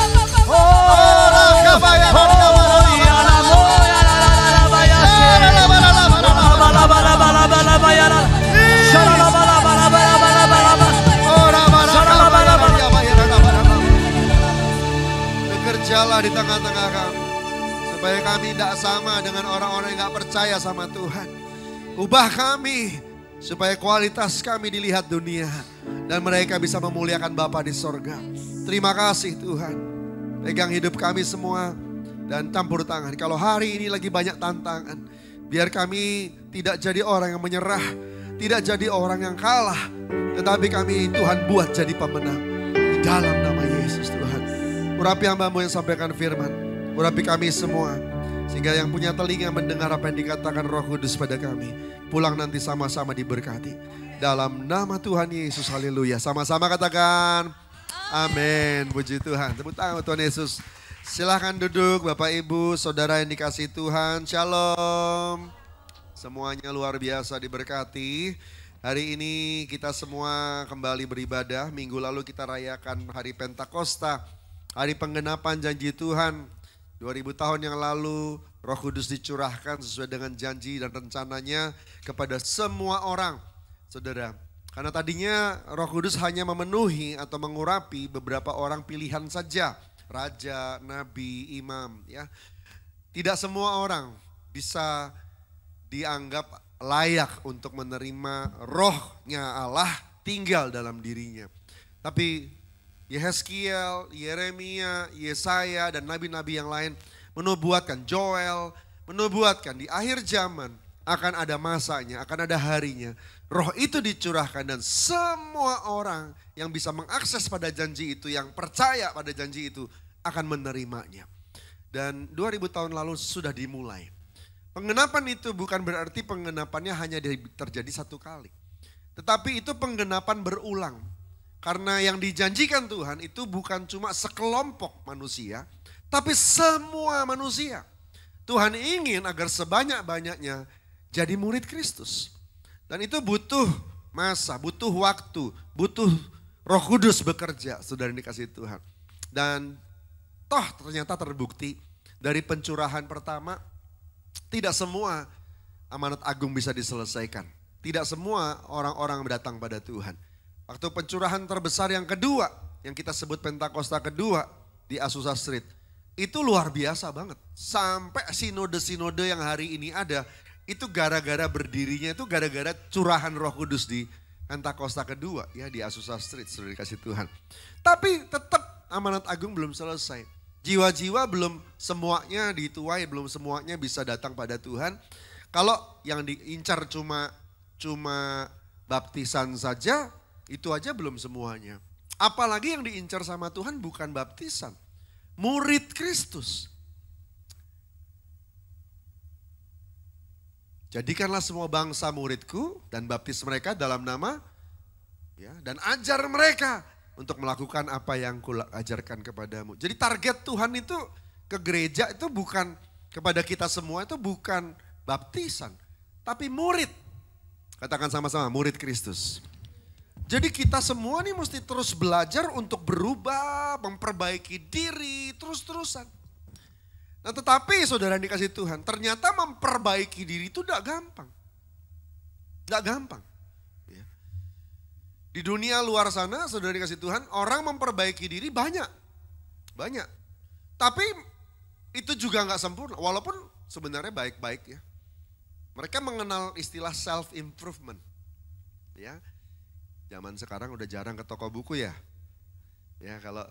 Bekerjalah di tengah-tengah kami, supaya kami tidak sama dengan orang-orang yang gak percaya sama Tuhan. Ubah kami, supaya kualitas kami dilihat dunia, dan mereka bisa memuliakan Bapa di sorga. Terima kasih Tuhan. Pegang hidup kami semua, dan campur tangan. Kalau hari ini lagi banyak tantangan, biar kami tidak jadi orang yang menyerah, tidak jadi orang yang kalah, tetapi kami Tuhan buat jadi pemenang. Di dalam nama Yesus Tuhan. Urapi hamba-Mu yang sampaikan firman. Urapi kami semua. Sehingga yang punya telinga mendengar apa yang dikatakan Roh Kudus pada kami. Pulang nanti sama-sama diberkati. Dalam nama Tuhan Yesus, haleluya. Sama-sama katakan amin. Puji Tuhan. Tepuk tangan Tuhan Yesus. Silahkan duduk Bapak Ibu, Saudara yang dikasihi Tuhan. Shalom. Semuanya luar biasa diberkati. Hari ini kita semua kembali beribadah. Minggu lalu kita rayakan hari Pentakosta, hari penggenapan janji Tuhan. 2000 tahun yang lalu Roh Kudus dicurahkan sesuai dengan janji dan rencananya kepada semua orang. Saudara, karena tadinya Roh Kudus hanya memenuhi atau mengurapi beberapa orang pilihan saja. Raja, nabi, imam, ya. Tidak semua orang bisa dianggap layak untuk menerima rohnya Allah tinggal dalam dirinya. Tapi Yehezkiel, Yeremia, Yesaya dan nabi-nabi yang lain menubuatkan, Joel menubuatkan di akhir zaman akan ada masanya, akan ada harinya. Roh itu dicurahkan dan semua orang yang bisa mengakses pada janji itu, yang percaya pada janji itu akan menerimanya. Dan 2000 tahun lalu sudah dimulai. Penggenapan itu bukan berarti penggenapannya hanya terjadi satu kali. Tetapi itu penggenapan berulang. Karena yang dijanjikan Tuhan itu bukan cuma sekelompok manusia, tapi semua manusia. Tuhan ingin agar sebanyak-banyaknya jadi murid Kristus. Dan itu butuh masa, butuh waktu, butuh Roh Kudus bekerja, saudara yang dikasihi Tuhan. Dan toh ternyata terbukti dari pencurahan pertama, tidak semua amanat agung bisa diselesaikan. Tidak semua orang-orang datang pada Tuhan. Waktu pencurahan terbesar yang kedua, yang kita sebut Pentakosta kedua di Azusa Street, itu luar biasa banget. Sampai sinode-sinode yang hari ini ada, itu gara-gara berdirinya itu gara-gara curahan Roh Kudus di Pentakosta kedua ya di Azusa Street, sudah dikasih Tuhan. Tapi tetap amanat agung belum selesai. Jiwa-jiwa belum semuanya dituai, belum semuanya bisa datang pada Tuhan. Kalau yang diincar cuma baptisan saja, itu aja belum semuanya. Apalagi yang diincar sama Tuhan bukan baptisan, murid Kristus. Jadikanlah semua bangsa muridku dan baptis mereka dalam nama, ya, dan ajar mereka untuk melakukan apa yang kuajarkan kepadamu. Jadi target Tuhan itu ke gereja itu bukan kepada kita semua, itu bukan baptisan, tapi murid. Katakan sama-sama, murid Kristus. Jadi kita semua nih mesti terus belajar untuk berubah, memperbaiki diri terus-terusan. Nah tetapi saudara yang dikasih Tuhan, ternyata memperbaiki diri itu gak gampang. Gak gampang. Ya. Di dunia luar sana saudara dikasih Tuhan, orang memperbaiki diri banyak. Banyak. Tapi itu juga gak sempurna, walaupun sebenarnya baik-baik ya. Mereka mengenal istilah self-improvement. Ya. Zaman sekarang udah jarang ke toko buku ya. Ya kalau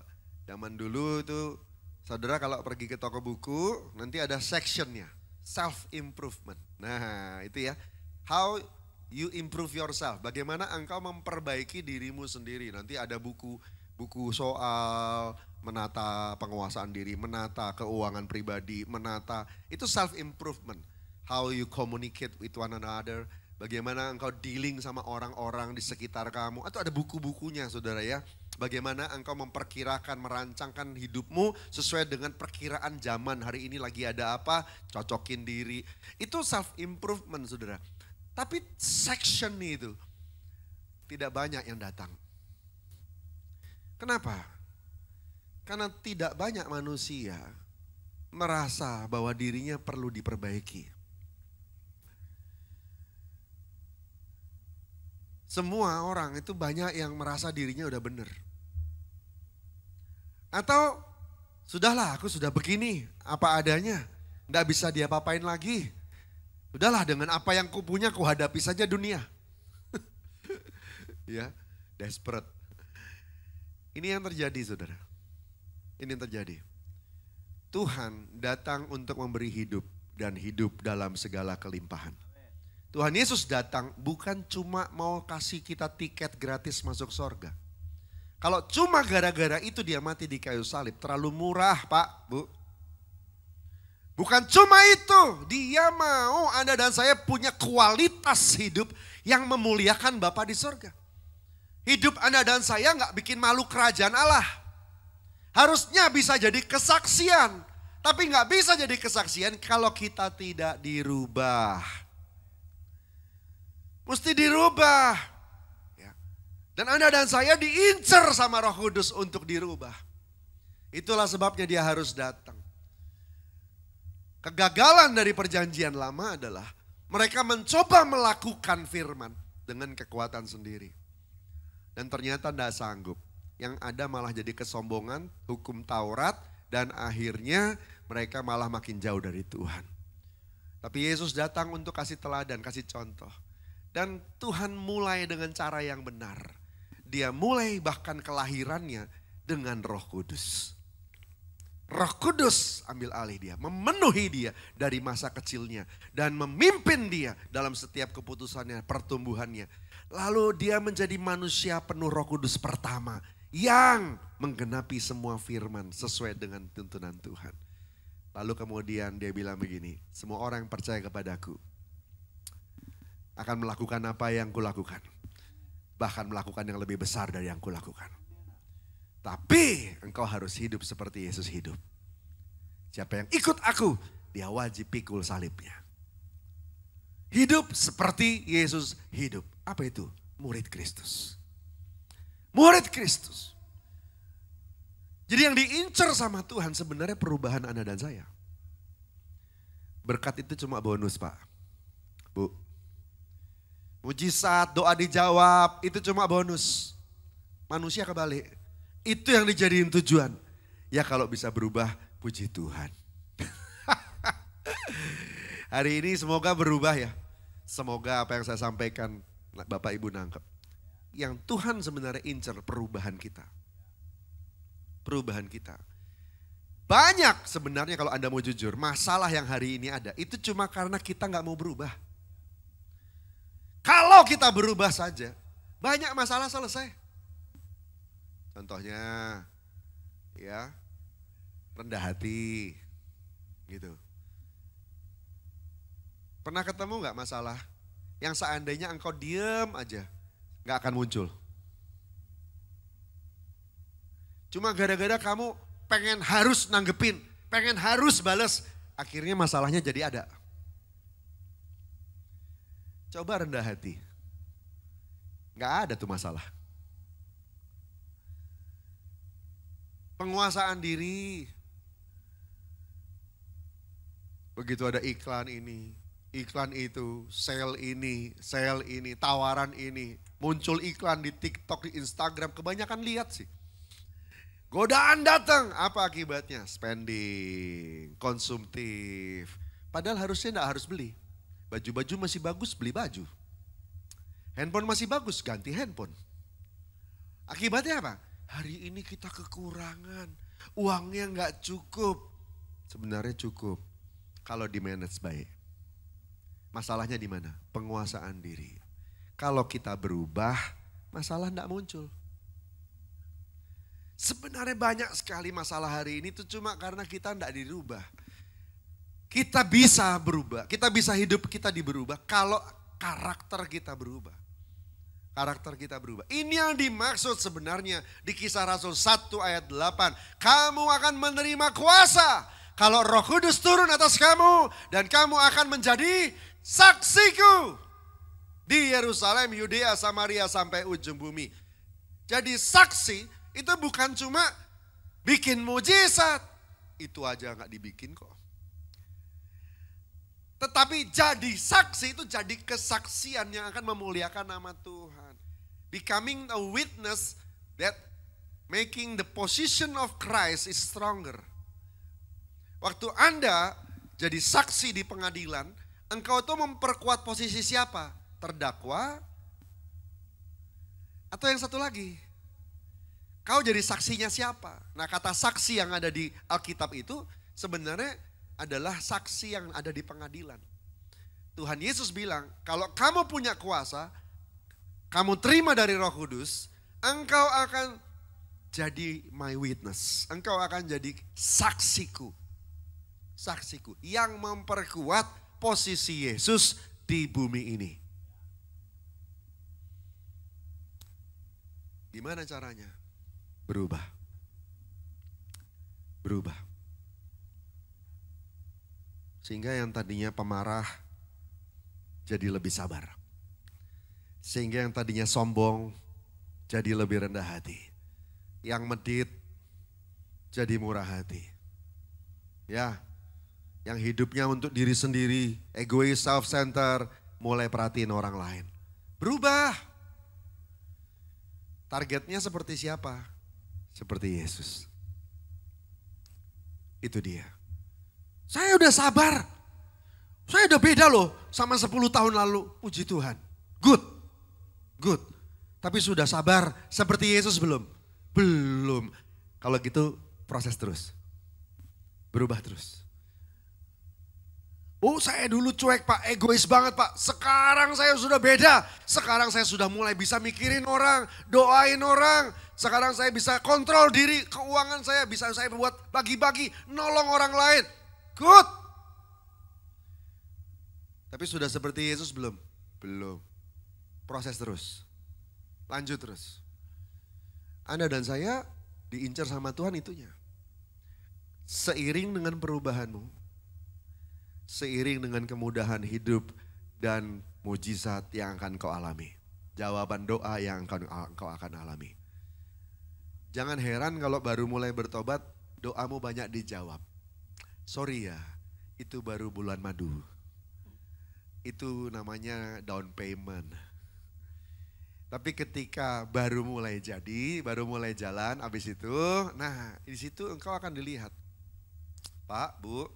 zaman dulu itu saudara kalau pergi ke toko buku nanti ada sectionnya self-improvement. Nah itu ya, how you improve yourself. Bagaimana engkau memperbaiki dirimu sendiri. Nanti ada buku soal menata penguasaan diri, menata keuangan pribadi, menata. Itu self-improvement. How you communicate with one another. Bagaimana engkau dealing sama orang-orang di sekitar kamu. Atau ada buku-bukunya saudara ya. Bagaimana engkau memperkirakan, merancangkan hidupmu sesuai dengan perkiraan zaman. Hari ini lagi ada apa, cocokin diri. Itu self-improvement saudara. Tapi section itu tidak banyak yang datang. Kenapa? Karena tidak banyak manusia merasa bahwa dirinya perlu diperbaiki. Semua orang itu banyak yang merasa dirinya udah benar. Atau sudahlah aku sudah begini apa adanya. Nggak bisa diapa-apain lagi. Udahlah dengan apa yang kupunya kuhadapi saja dunia. Ya, desperate. Ini yang terjadi saudara. Ini yang terjadi. Tuhan datang untuk memberi hidup dan hidup dalam segala kelimpahan. Tuhan Yesus datang bukan cuma mau kasih kita tiket gratis masuk sorga. Kalau cuma gara-gara itu dia mati di kayu salib, terlalu murah Pak, Bu. Bukan cuma itu, dia mau Anda dan saya punya kualitas hidup yang memuliakan Bapa di sorga. Hidup Anda dan saya gak bikin malu kerajaan Allah. Harusnya bisa jadi kesaksian, tapi gak bisa jadi kesaksian kalau kita tidak dirubah. Mesti dirubah. Ya. Dan Anda dan saya diincar sama Roh Kudus untuk dirubah. Itulah sebabnya dia harus datang. Kegagalan dari perjanjian lama adalah mereka mencoba melakukan firman dengan kekuatan sendiri. Dan ternyata tidak sanggup. Yang ada malah jadi kesombongan, hukum Taurat, dan akhirnya mereka malah makin jauh dari Tuhan. Tapi Yesus datang untuk kasih teladan, kasih contoh. Dan Tuhan mulai dengan cara yang benar. Dia mulai bahkan kelahirannya dengan Roh Kudus. Roh Kudus ambil alih dia, memenuhi dia dari masa kecilnya. Dan memimpin dia dalam setiap keputusannya, pertumbuhannya. Lalu dia menjadi manusia penuh Roh Kudus pertama. Yang menggenapi semua firman sesuai dengan tuntunan Tuhan. Lalu kemudian dia bilang begini, semua orang yang percaya kepadaku akan melakukan apa yang kulakukan. Bahkan melakukan yang lebih besar dari yang kulakukan. Tapi engkau harus hidup seperti Yesus hidup. Siapa yang ikut aku, dia wajib pikul salibnya. Hidup seperti Yesus hidup. Apa itu? Murid Kristus. Murid Kristus. Jadi yang diincar sama Tuhan sebenarnya perubahan Anda dan saya. Berkat itu cuma bonus, Pak. Bu. Mujizat, doa dijawab, itu cuma bonus. Manusia kebalik. Itu yang dijadiin tujuan. Ya kalau bisa berubah, puji Tuhan. Hari ini semoga berubah ya. Semoga apa yang saya sampaikan Bapak Ibu nangkep. Yang Tuhan sebenarnya incer perubahan kita. Perubahan kita. Banyak sebenarnya kalau Anda mau jujur, masalah yang hari ini ada itu cuma karena kita gak mau berubah. Kalau kita berubah saja, banyak masalah selesai. Contohnya, ya, rendah hati, gitu. Pernah ketemu gak masalah yang seandainya engkau diam aja, gak akan muncul. Cuma gara-gara kamu pengen harus nanggepin, pengen harus balas, akhirnya masalahnya jadi ada. Coba rendah hati. Gak ada tuh masalah. Penguasaan diri. Begitu ada iklan ini, iklan itu, sale ini, tawaran ini. Muncul iklan di TikTok, di Instagram, kebanyakan lihat sih. Godaan datang, apa akibatnya? Spending, konsumtif. Padahal harusnya enggak harus beli. Baju-baju masih bagus, beli baju. Handphone masih bagus, ganti handphone. Akibatnya apa? Hari ini kita kekurangan, uangnya enggak cukup. Sebenarnya cukup kalau di manage baik. Masalahnya di mana? Penguasaan diri. Kalau kita berubah, masalah enggak muncul. Sebenarnya banyak sekali masalah hari ini itu cuma karena kita tidak dirubah. Kita bisa berubah, kita bisa hidup kita berubah kalau karakter kita berubah. Karakter kita berubah. Ini yang dimaksud sebenarnya di Kisah Rasul 1 ayat 8. Kamu akan menerima kuasa kalau Roh Kudus turun atas kamu dan kamu akan menjadi saksiku di Yerusalem, Yudea, Samaria sampai ujung bumi. Jadi saksi itu bukan cuma bikin mujizat. Itu aja gak dibikin kok. Tetapi jadi saksi itu jadi kesaksian yang akan memuliakan nama Tuhan. Becoming a witness that making the position of Christ is stronger. Waktu Anda jadi saksi di pengadilan, engkau itu memperkuat posisi siapa? Terdakwa atau yang satu lagi? Kau jadi saksinya siapa? Nah, kata saksi yang ada di Alkitab itu sebenarnya adalah saksi yang ada di pengadilan. Tuhan Yesus bilang, kalau kamu punya kuasa, kamu terima dari Roh Kudus, engkau akan jadi my witness. Engkau akan jadi saksiku. Saksiku yang memperkuat posisi Yesus di bumi ini. Gimana caranya? Berubah. Berubah. Sehingga yang tadinya pemarah jadi lebih sabar. Sehingga yang tadinya sombong jadi lebih rendah hati. Yang medit jadi murah hati. Ya, yang hidupnya untuk diri sendiri, egois, self-center, mulai perhatiin orang lain. Berubah. Targetnya seperti siapa? Seperti Yesus. Itu dia. Saya udah sabar. Saya udah beda loh sama 10 tahun lalu. Puji Tuhan. Good. Good. Tapi sudah sabar seperti Yesus belum? Belum. Kalau gitu proses terus. Berubah terus. Oh saya dulu cuek Pak, egois banget Pak. Sekarang saya sudah beda. Sekarang saya sudah mulai bisa mikirin orang, doain orang. Sekarang saya bisa kontrol diri, keuangan saya bisa saya buat bagi-bagi, nolong orang lain. Good. Tapi sudah seperti Yesus belum? Belum. Proses terus. Lanjut terus. Anda dan saya diincar sama Tuhan itunya. Seiring dengan perubahanmu, seiring dengan kemudahan hidup dan mujizat yang akan kau alami. Jawaban doa yang kau akan alami. Jangan heran kalau baru mulai bertobat, doamu banyak dijawab. Sorry ya, itu baru bulan madu. Itu namanya down payment. Tapi ketika baru mulai jadi, baru mulai jalan, habis itu, nah di situ engkau akan dilihat. Pak, Bu,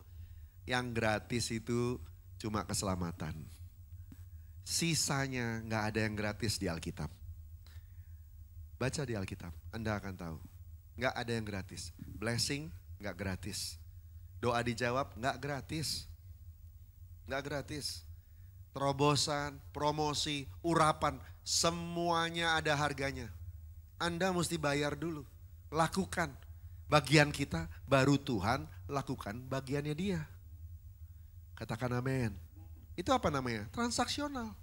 yang gratis itu cuma keselamatan. Sisanya nggak ada yang gratis di Alkitab. Baca di Alkitab, Anda akan tahu. Nggak ada yang gratis. Blessing nggak gratis. Doa dijawab nggak gratis. Nggak gratis. Terobosan, promosi, urapan, semuanya ada harganya. Anda mesti bayar dulu. Lakukan bagian kita, baru Tuhan lakukan bagiannya dia. Katakan amin. Itu apa namanya? Transaksional.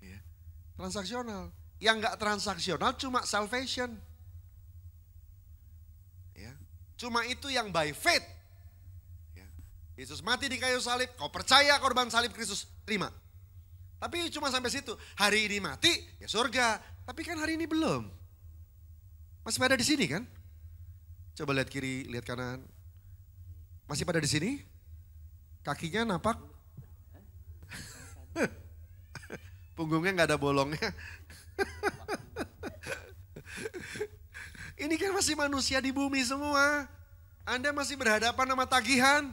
Ya. Transaksional. Yang enggak transaksional cuma salvation. Ya. Cuma itu yang by faith. Ya. Yesus mati di kayu salib, kau percaya korban salib Kristus, terima. Tapi cuma sampai situ. Hari ini mati, ya surga. Tapi kan hari ini belum. Masih pada di sini kan? Coba lihat kiri, lihat kanan. Masih pada di sini? Kakinya napak? Punggungnya nggak ada bolongnya. Ini kan masih manusia di bumi semua. Anda masih berhadapan sama tagihan.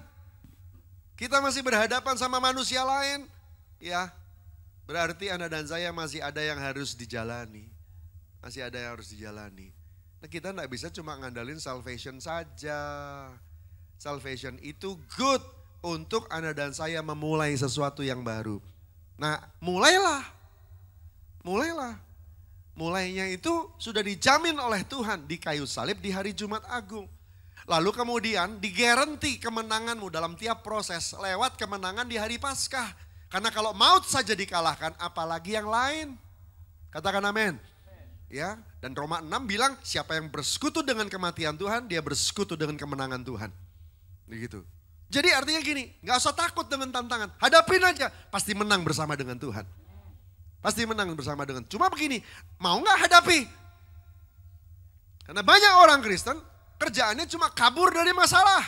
Kita masih berhadapan sama manusia lain. Ya, berarti Anda dan saya masih ada yang harus dijalani. Masih ada yang harus dijalani. Nah, kita nggak bisa cuma ngandalin salvation saja. Salvation itu good untuk Anda dan saya memulai sesuatu yang baru. Nah, mulailah. Mulainya itu sudah dijamin oleh Tuhan di kayu salib di hari Jumat Agung. Lalu kemudian digaranti kemenanganmu dalam tiap proses lewat kemenangan di hari Paskah. Karena kalau maut saja dikalahkan, apalagi yang lain. Katakan amin. Ya, dan Roma 6 bilang siapa yang bersekutu dengan kematian Tuhan, dia bersekutu dengan kemenangan Tuhan. Begitu. Jadi artinya gini, gak usah takut dengan tantangan. Hadapin aja, pasti menang bersama dengan Tuhan. Pasti menang bersama dengan. Cuma begini, mau gak hadapi? Karena banyak orang Kristen, kerjaannya cuma kabur dari masalah.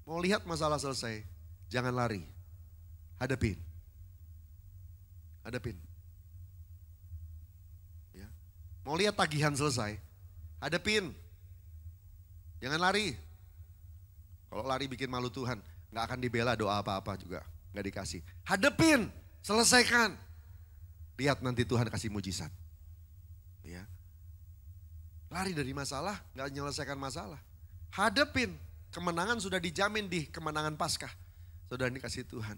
Mau lihat masalah selesai, jangan lari. Hadapin. Hadapin. Ya. Mau lihat tagihan selesai, hadapin. Jangan lari. Kalau lari bikin malu Tuhan, gak akan dibela doa apa-apa juga. Gak dikasih. Hadepin, selesaikan. Lihat nanti Tuhan kasih mujizat. Ya. Lari dari masalah, gak menyelesaikan masalah. Hadepin, kemenangan sudah dijamin di kemenangan Paskah. Sudah dikasih Tuhan.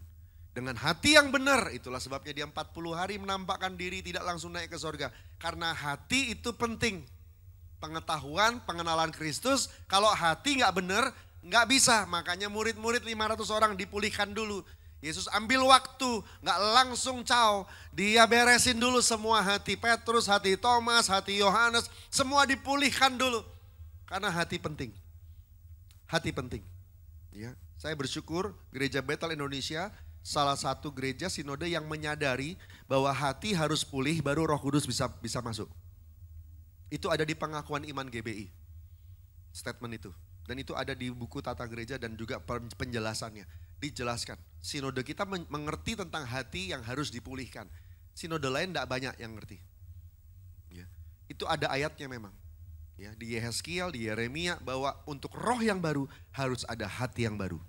Dengan hati yang benar, itulah sebabnya dia 40 hari menampakkan diri tidak langsung naik ke surga. Karena hati itu penting. Pengetahuan, pengenalan Kristus, kalau hati gak benar, gak bisa. Makanya murid-murid 500 orang dipulihkan dulu. Yesus ambil waktu, gak langsung caw. Dia beresin dulu semua hati Petrus, hati Thomas, hati Yohanes. Semua dipulihkan dulu. Karena hati penting. Hati penting. Ya, saya bersyukur Gereja Bethel Indonesia salah satu gereja sinode yang menyadari bahwa hati harus pulih baru Roh Kudus bisa masuk. Itu ada di pengakuan iman GBI. Statement itu. Dan itu ada di buku Tata Gereja dan juga penjelasannya. Dijelaskan. Sinode kita mengerti tentang hati yang harus dipulihkan. Sinode lain tidak banyak yang ngerti. Ya. Itu ada ayatnya memang. Ya, di Yehezkiel, di Yeremia bahwa untuk roh yang baru harus ada hati yang baru.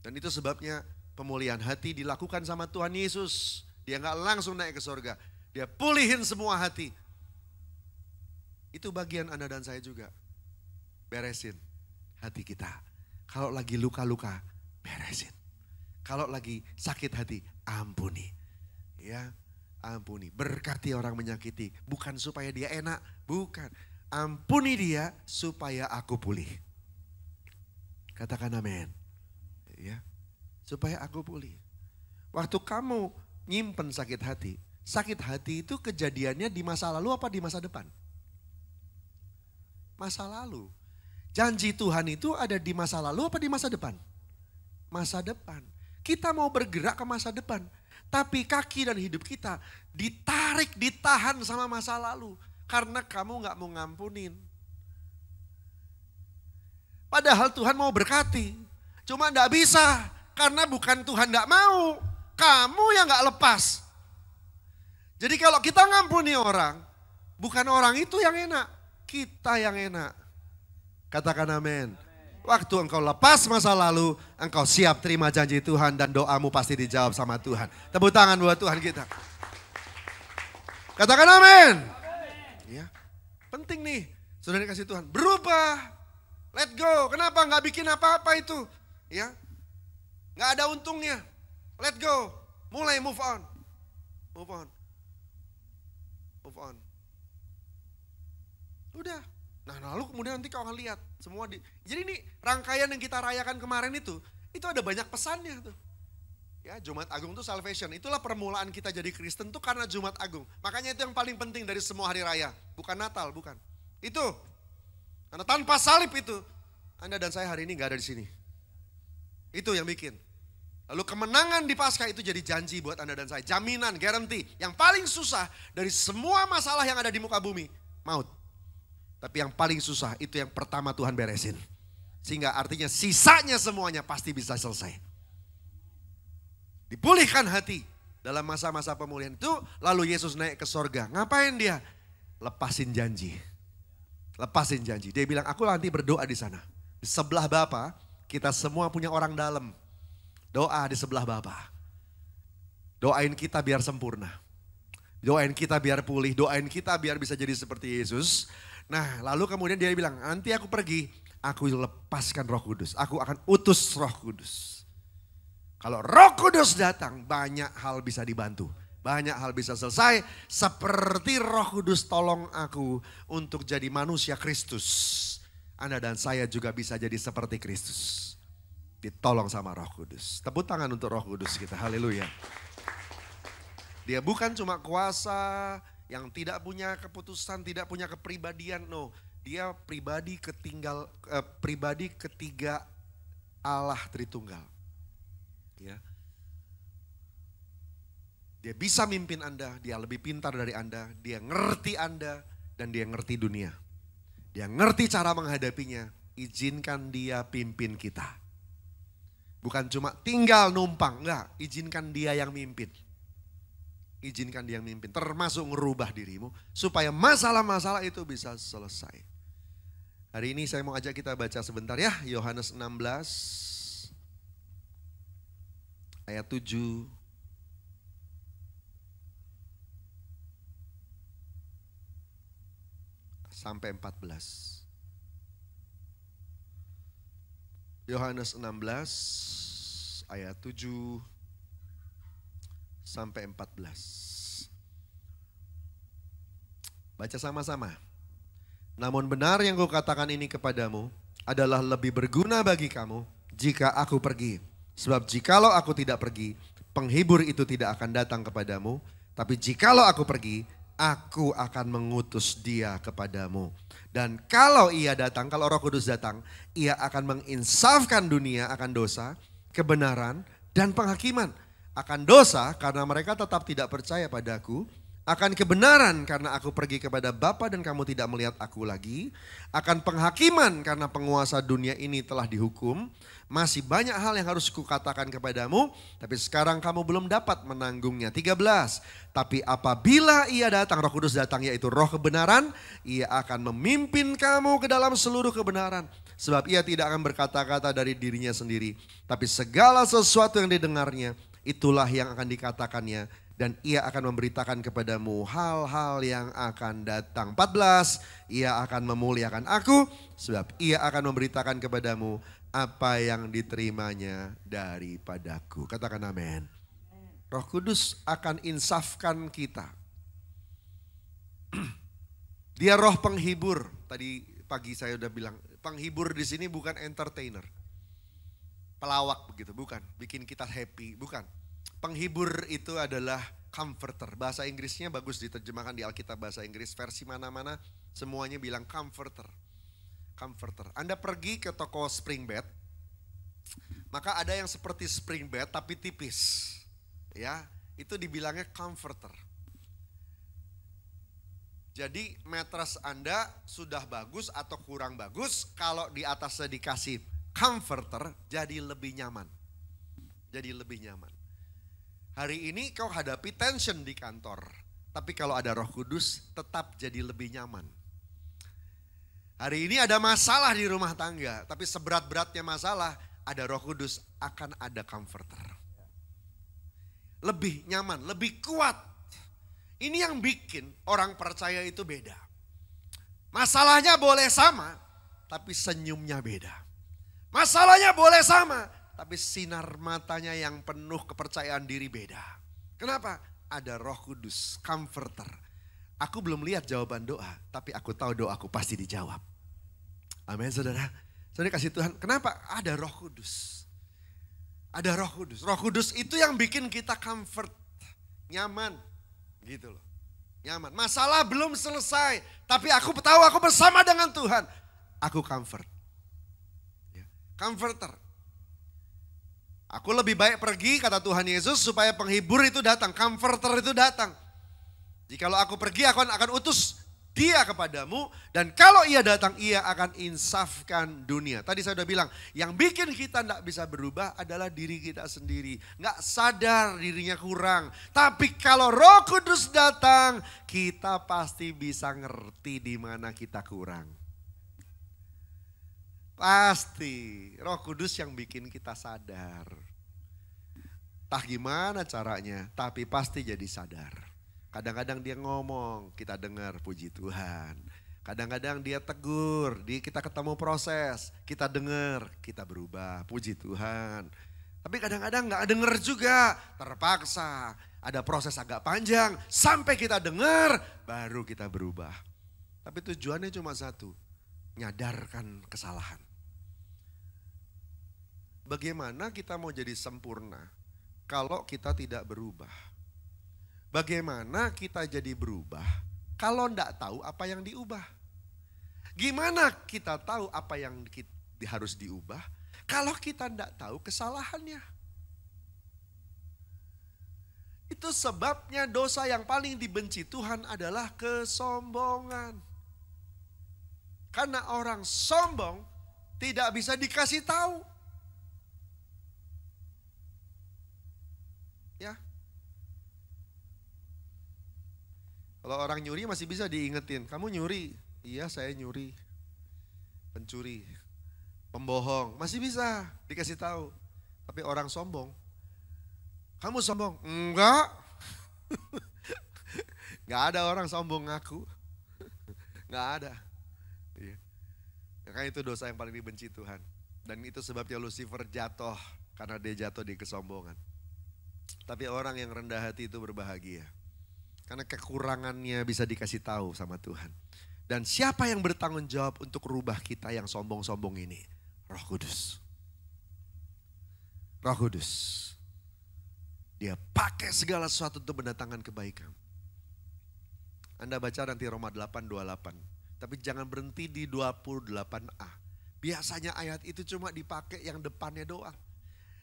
Dan itu sebabnya pemulihan hati dilakukan sama Tuhan Yesus. Dia nggak langsung naik ke surga. Dia pulihin semua hati. Itu bagian Anda dan saya juga. Beresin hati kita. Kalau lagi luka-luka, beresin. Kalau lagi sakit hati, ampuni. Ya, ampuni. Berkati orang menyakiti. Bukan supaya dia enak, bukan. Ampuni dia supaya aku pulih. Katakan amin. Ya, supaya aku pulih. Waktu kamu nyimpen sakit hati itu kejadiannya di masa lalu apa di masa depan? Masa lalu. Janji Tuhan itu ada di masa lalu apa di masa depan? Masa depan. Kita mau bergerak ke masa depan. Tapi kaki dan hidup kita ditarik, ditahan sama masa lalu. Karena kamu gak mau ngampunin. Padahal Tuhan mau berkati. Cuma gak bisa. Karena bukan Tuhan gak mau. Kamu yang gak lepas. Jadi kalau kita ngampuni orang. Bukan orang itu yang enak. Kita yang enak. Katakan amin. Waktu engkau lepas masa lalu, engkau siap terima janji Tuhan dan doamu pasti dijawab sama Tuhan. Tepuk tangan buat Tuhan kita. Katakan amin. Ya, penting nih, saudara dikasih Tuhan. Berubah, let go. Kenapa nggak bikin apa-apa itu? Ya, nggak ada untungnya. Let go, mulai move on, move on, move on. Udah. Nah lalu kemudian nanti kau akan lihat semua jadi ini rangkaian yang kita rayakan kemarin itu ada banyak pesannya tuh. Ya, Jumat Agung itu salvation, itulah permulaan kita jadi Kristen tuh karena Jumat Agung. Makanya itu yang paling penting dari semua hari raya, bukan Natal, bukan. Itu, karena tanpa salib itu, Anda dan saya hari ini gak ada di sini. Itu yang bikin. Lalu kemenangan di Paskah itu jadi janji buat Anda dan saya, jaminan, guarantee. Yang paling susah dari semua masalah yang ada di muka bumi, maut. Tapi yang paling susah itu yang pertama Tuhan beresin. Sehingga artinya sisanya semuanya pasti bisa selesai. Dipulihkan hati dalam masa-masa pemulihan itu. Lalu Yesus naik ke sorga. Ngapain dia? Lepasin janji. Lepasin janji. Dia bilang aku nanti berdoa di sana. Di sebelah Bapa kita semua punya orang dalam. Doa di sebelah Bapa. Doain kita biar sempurna. Doain kita biar pulih. Doain kita biar bisa jadi seperti Yesus. Nah lalu kemudian dia bilang nanti aku pergi. Aku lepaskan Roh Kudus. Aku akan utus Roh Kudus. Kalau Roh Kudus datang, banyak hal bisa dibantu. Banyak hal bisa selesai. Seperti Roh Kudus tolong aku untuk jadi manusia Kristus. Anda dan saya juga bisa jadi seperti Kristus. Ditolong sama Roh Kudus. Tepuk tangan untuk Roh Kudus kita. Haleluya. Dia bukan cuma kuasa yang tidak punya keputusan, tidak punya kepribadian. No, dia pribadi ketiga Allah Tritunggal. Ya. Dia bisa mimpin Anda, dia lebih pintar dari Anda, dia ngerti Anda dan dia ngerti dunia. Dia ngerti cara menghadapinya, izinkan dia pimpin kita. Bukan cuma tinggal numpang, enggak, izinkan dia yang mimpin. Izinkan dia yang mimpin, termasuk ngerubah dirimu supaya masalah-masalah itu bisa selesai. Hari ini saya mau ajak kita baca sebentar ya, Yohanes 16 ayat 7 sampai 14. Yohanes 16 ayat 7 sampai 14. Baca sama-sama. Namun benar yang kukatakan ini kepadamu adalah lebih berguna bagi kamu jika aku pergi. Sebab jikalau aku tidak pergi, penghibur itu tidak akan datang kepadamu. Tapi jikalau aku pergi, aku akan mengutus dia kepadamu. Dan kalau ia datang, kalau Roh Kudus datang, ia akan menginsafkan dunia akan dosa, kebenaran, dan penghakiman. Akan dosa karena mereka tetap tidak percaya padaku. Akan kebenaran karena aku pergi kepada Bapa dan kamu tidak melihat aku lagi. Akan penghakiman karena penguasa dunia ini telah dihukum. Masih banyak hal yang harus kukatakan kepadamu, tapi sekarang kamu belum dapat menanggungnya. 13. Tapi apabila ia datang, Roh Kudus datang, yaitu Roh kebenaran, ia akan memimpin kamu ke dalam seluruh kebenaran. Sebab ia tidak akan berkata-kata dari dirinya sendiri, tapi segala sesuatu yang didengarnya, itulah yang akan dikatakannya. Dan ia akan memberitakan kepadamu hal-hal yang akan datang. 14, ia akan memuliakan aku, sebab ia akan memberitakan kepadamu apa yang diterimanya daripadaku. Katakan amin. Roh Kudus akan insafkan kita. Dia roh penghibur. Tadi pagi saya udah bilang, penghibur di sini bukan entertainer. Pelawak begitu, bukan. Bikin kita happy, bukan. Penghibur itu adalah comforter. Bahasa Inggrisnya bagus diterjemahkan di Alkitab bahasa Inggris. Versi mana-mana semuanya bilang comforter. Comforter. Anda pergi ke toko spring bed, maka ada yang seperti spring bed tapi tipis. Ya, itu dibilangnya comforter. Jadi mattress Anda sudah bagus atau kurang bagus, kalau di atasnya dikasih comforter jadi lebih nyaman. Jadi lebih nyaman. Hari ini kau hadapi tension di kantor, tapi kalau ada Roh Kudus tetap jadi lebih nyaman. Hari ini ada masalah di rumah tangga, tapi seberat-beratnya masalah, ada Roh Kudus, akan ada comforter. Lebih nyaman, lebih kuat. Ini yang bikin orang percaya itu beda. Masalahnya boleh sama, tapi senyumnya beda. Masalahnya boleh sama, tapi sinar matanya yang penuh kepercayaan diri beda. Kenapa? Ada Roh Kudus, comforter. Aku belum lihat jawaban doa, tapi aku tahu doaku pasti dijawab. Amin saudara. Saudara kasih Tuhan, kenapa? Ada Roh Kudus. Ada Roh Kudus. Roh Kudus itu yang bikin kita comfort, nyaman. Gitu loh. Nyaman. Masalah belum selesai, tapi aku tahu aku bersama dengan Tuhan. Aku comfort. Comforter. Aku lebih baik pergi, kata Tuhan Yesus, supaya penghibur itu datang, comforter itu datang. Jikalau aku pergi, aku akan utus dia kepadamu, dan kalau ia datang, ia akan insafkan dunia. Tadi saya sudah bilang, yang bikin kita tidak bisa berubah adalah diri kita sendiri. Nggak sadar dirinya kurang. Tapi kalau Roh Kudus datang, kita pasti bisa ngerti di mana kita kurang. Pasti Roh Kudus yang bikin kita sadar. Entah gimana caranya, tapi pasti jadi sadar. Kadang-kadang dia ngomong, kita dengar, puji Tuhan. Kadang-kadang dia tegur, kita ketemu proses, kita dengar, kita berubah, puji Tuhan. Tapi kadang-kadang gak denger juga, terpaksa. Ada proses agak panjang, sampai kita dengar, baru kita berubah. Tapi tujuannya cuma satu, nyadarkan kesalahan. Bagaimana kita mau jadi sempurna kalau kita tidak berubah? Bagaimana kita jadi berubah kalau enggak tahu apa yang diubah? Gimana kita tahu apa yang harus diubah kalau kita enggak tahu kesalahannya? Itu sebabnya dosa yang paling dibenci Tuhan adalah kesombongan. Karena orang sombong tidak bisa dikasih tahu. Ya. Kalau orang nyuri masih bisa diingetin, kamu nyuri. Iya, saya nyuri. Pencuri, pembohong, masih bisa dikasih tahu. Tapi orang sombong, kamu sombong? Enggak. Enggak ada orang sombong ngaku. Enggak ada. Iya. Makanya itu dosa yang paling dibenci Tuhan. Dan itu sebabnya Lucifer jatuh, karena dia jatuh di kesombongan. Tapi orang yang rendah hati itu berbahagia. Karena kekurangannya bisa dikasih tahu sama Tuhan. Dan siapa yang bertanggung jawab untuk rubah kita yang sombong-sombong ini? Roh Kudus. Roh Kudus. Dia pakai segala sesuatu untuk mendatangkan kebaikan. Anda baca nanti Roma 8:28. Tapi jangan berhenti di 28a. Biasanya ayat itu cuma dipakai yang depannya doang.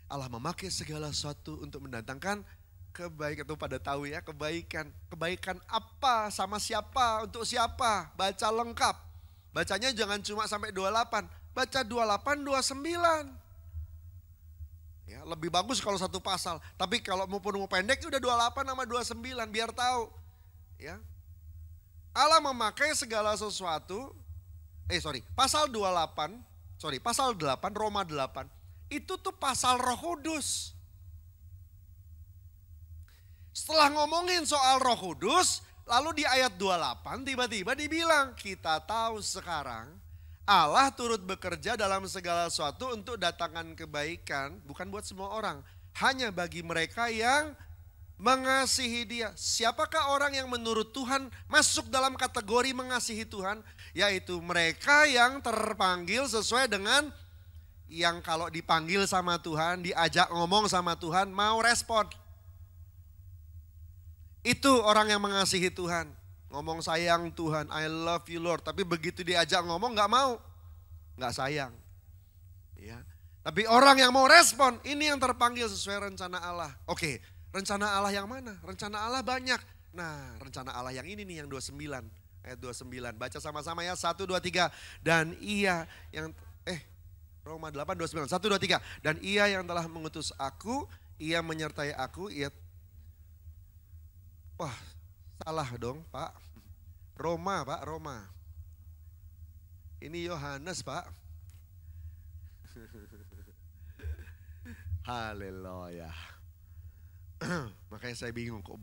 Allah memakai segala sesuatu untuk mendatangkan kebaikan. Itu pada tahu ya, kebaikan. Kebaikan apa, sama siapa, untuk siapa. Baca lengkap. Bacanya jangan cuma sampai 28. Baca 28, 29. Ya, lebih bagus kalau satu pasal. Tapi kalau mau pendek udah 28 sama 29 biar tahu. Ya. Allah memakai segala sesuatu. Pasal 8, Roma 8. Itu tuh pasal Roh Kudus. Setelah ngomongin soal Roh Kudus, lalu di ayat 28 tiba-tiba dibilang, kita tahu sekarang Allah turut bekerja dalam segala sesuatu untuk datangkan kebaikan, bukan buat semua orang, hanya bagi mereka yang mengasihi Dia. Siapakah orang yang menurut Tuhan masuk dalam kategori mengasihi Tuhan? Yaitu mereka yang terpanggil sesuai dengan yang kalau dipanggil sama Tuhan, diajak ngomong sama Tuhan, mau respon. Itu orang yang mengasihi Tuhan. Ngomong sayang Tuhan, I love you Lord. Tapi begitu diajak ngomong gak mau, gak sayang. Ya. Tapi orang yang mau respon, ini yang terpanggil sesuai rencana Allah. Oke, rencana Allah yang mana? Rencana Allah banyak. Nah, rencana Allah yang ini nih, yang 29. Ayat 29, baca sama-sama ya, 1, 2, 3. Dan ia yang, Roma 8, 29, 1, 2, 3. Dan ia yang telah mengutus aku, ia menyertai aku, wah salah dong Pak. Roma Pak, Roma. Ini Yohanes Pak. Haleluya. Makanya saya bingung kok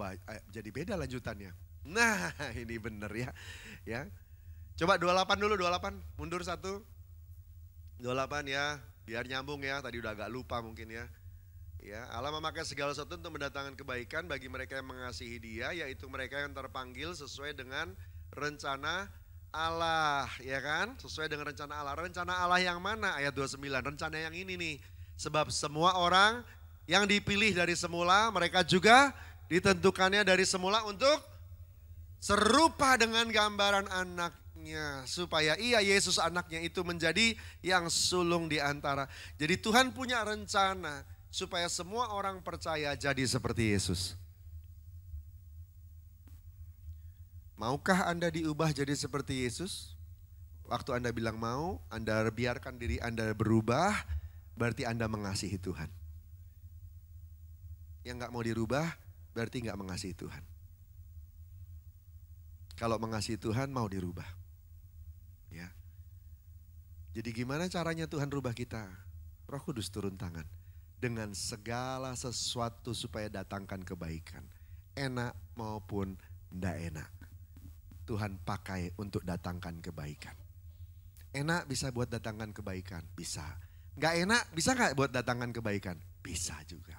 jadi beda lanjutannya. Nah ini bener ya. Coba 28 dulu, 28, mundur 1. 28 ya, biar nyambung ya, tadi udah agak lupa mungkin ya. Ya, Allah memakai segala sesuatu untuk mendatangkan kebaikan bagi mereka yang mengasihi Dia, yaitu mereka yang terpanggil sesuai dengan rencana Allah, ya kan? Sesuai dengan rencana Allah. Rencana Allah yang mana? Ayat 29, rencana yang ini nih. Sebab semua orang yang dipilih dari semula, mereka juga ditentukannya dari semula untuk serupa dengan gambaran anaknya, supaya Yesus anaknya itu menjadi yang sulung di antara. Jadi Tuhan punya rencana supaya semua orang percaya jadi seperti Yesus. Maukah Anda diubah jadi seperti Yesus? Waktu Anda bilang mau, Anda biarkan diri Anda berubah, berarti Anda mengasihi Tuhan. Yang gak mau dirubah, berarti gak mengasihi Tuhan. Kalau mengasihi Tuhan mau dirubah. Ya. Jadi gimana caranya Tuhan rubah kita? Roh Kudus turun tangan. Dengan segala sesuatu supaya datangkan kebaikan. Enak maupun tidak enak. Tuhan pakai untuk datangkan kebaikan. Enak bisa buat datangkan kebaikan? Bisa. Gak enak bisa gak buat datangkan kebaikan? Bisa juga.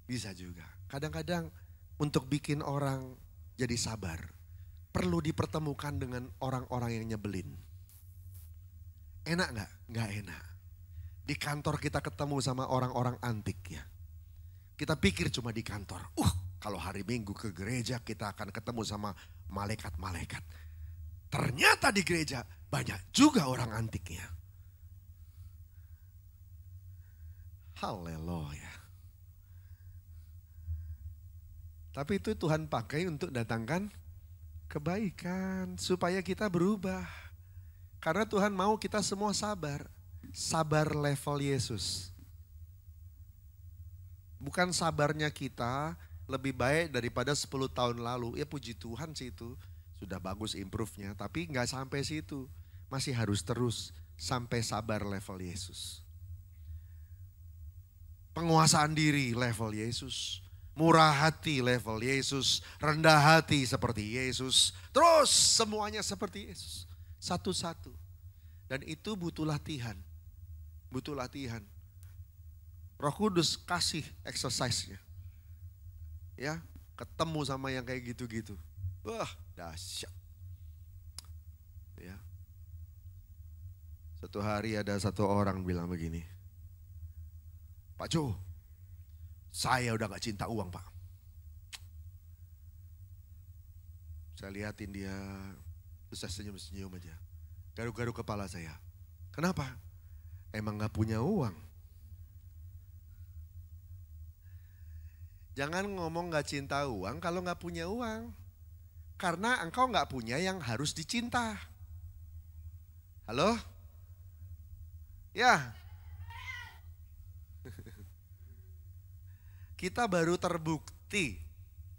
Bisa juga. Kadang-kadang untuk bikin orang jadi sabar, perlu dipertemukan dengan orang-orang yang nyebelin. Enak gak? Gak enak. Di kantor kita ketemu sama orang-orang antik ya. Kita pikir cuma di kantor. Kalau hari Minggu ke gereja kita akan ketemu sama malaikat-malaikat. Ternyata di gereja banyak juga orang antiknya. Haleluya. Tapi itu Tuhan pakai untuk datangkan kebaikan. Supaya kita berubah. Karena Tuhan mau kita semua sabar. Sabar level Yesus. Bukan sabarnya kita lebih baik daripada 10 tahun lalu. Ya puji Tuhan sih itu. Sudah bagus improve-nya. Tapi gak sampai situ. Masih harus terus sampai sabar level Yesus. Penguasaan diri level Yesus. Murah hati level Yesus, rendah hati seperti Yesus. Terus semuanya seperti Yesus. Satu-satu. Dan itu butuh latihan. Butuh latihan. Roh Kudus kasih exercise-nya. Ya, ketemu sama yang kayak gitu-gitu. Wah, dahsyat. Ya. Satu hari ada satu orang bilang begini. Pak Jo, saya udah gak cinta uang Pak. Saya liatin dia, terus saya senyum-senyum aja. Garuk-garuk kepala saya. Kenapa? Emang gak punya uang? Jangan ngomong gak cinta uang kalau gak punya uang. Karena engkau gak punya yang harus dicinta. Halo? Ya. Kita baru terbukti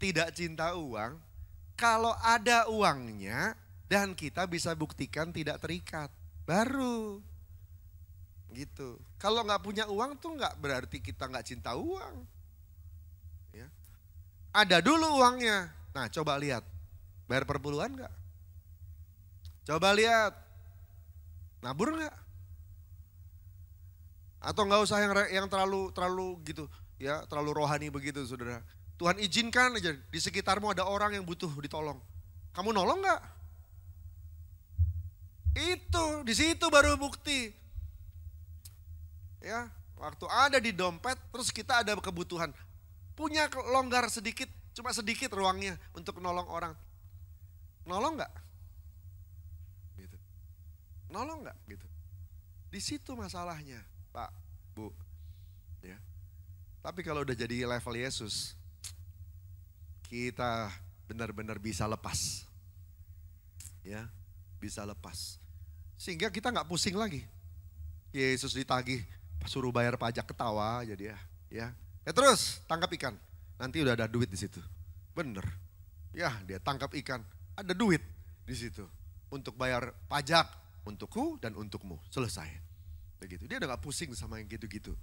tidak cinta uang kalau ada uangnya dan kita bisa buktikan tidak terikat. Baru. Gitu. Kalau nggak punya uang tuh nggak berarti kita nggak cinta uang. Ya. Ada dulu uangnya. Nah coba lihat. Bayar perpuluhan nggak? Coba lihat. Nabur nggak? Atau nggak usah yang terlalu gitu. Ya, terlalu rohani begitu saudara. Tuhan izinkan aja di sekitarmu ada orang yang butuh ditolong. Kamu nolong gak? Itu, di situ baru bukti. Ya, waktu ada di dompet terus kita ada kebutuhan. Punya longgar sedikit, cuma sedikit ruangnya untuk nolong orang. Nolong gak? Gitu. Nolong gak? Gitu. Di situ masalahnya, Pak, Bu. Ya. Tapi kalau udah jadi level Yesus, kita benar-benar bisa lepas. Ya, bisa lepas. Sehingga kita nggak pusing lagi. Yesus ditagih, suruh bayar pajak, ketawa aja dia. Ya, terus tangkap ikan. Nanti udah ada duit di situ. Bener. Ya, dia tangkap ikan, ada duit di situ untuk bayar pajak untukku dan untukmu. Selesai. Begitu. Dia udah nggak pusing sama yang gitu-gitu.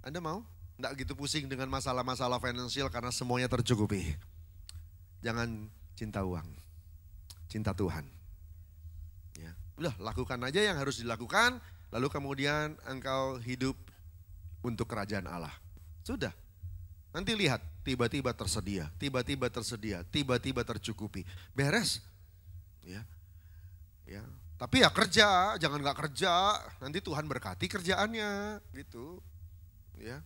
Anda mau? Nggak gitu pusing dengan masalah-masalah finansial karena semuanya tercukupi. Jangan cinta uang, cinta Tuhan. Ya. Udah lakukan aja yang harus dilakukan, lalu kemudian engkau hidup untuk kerajaan Allah. Sudah, nanti lihat tiba-tiba tersedia, tiba-tiba tersedia, tiba-tiba tercukupi. Beres. Ya. Ya. Tapi ya kerja, jangan nggak kerja, nanti Tuhan berkati kerjaannya gitu. Ya,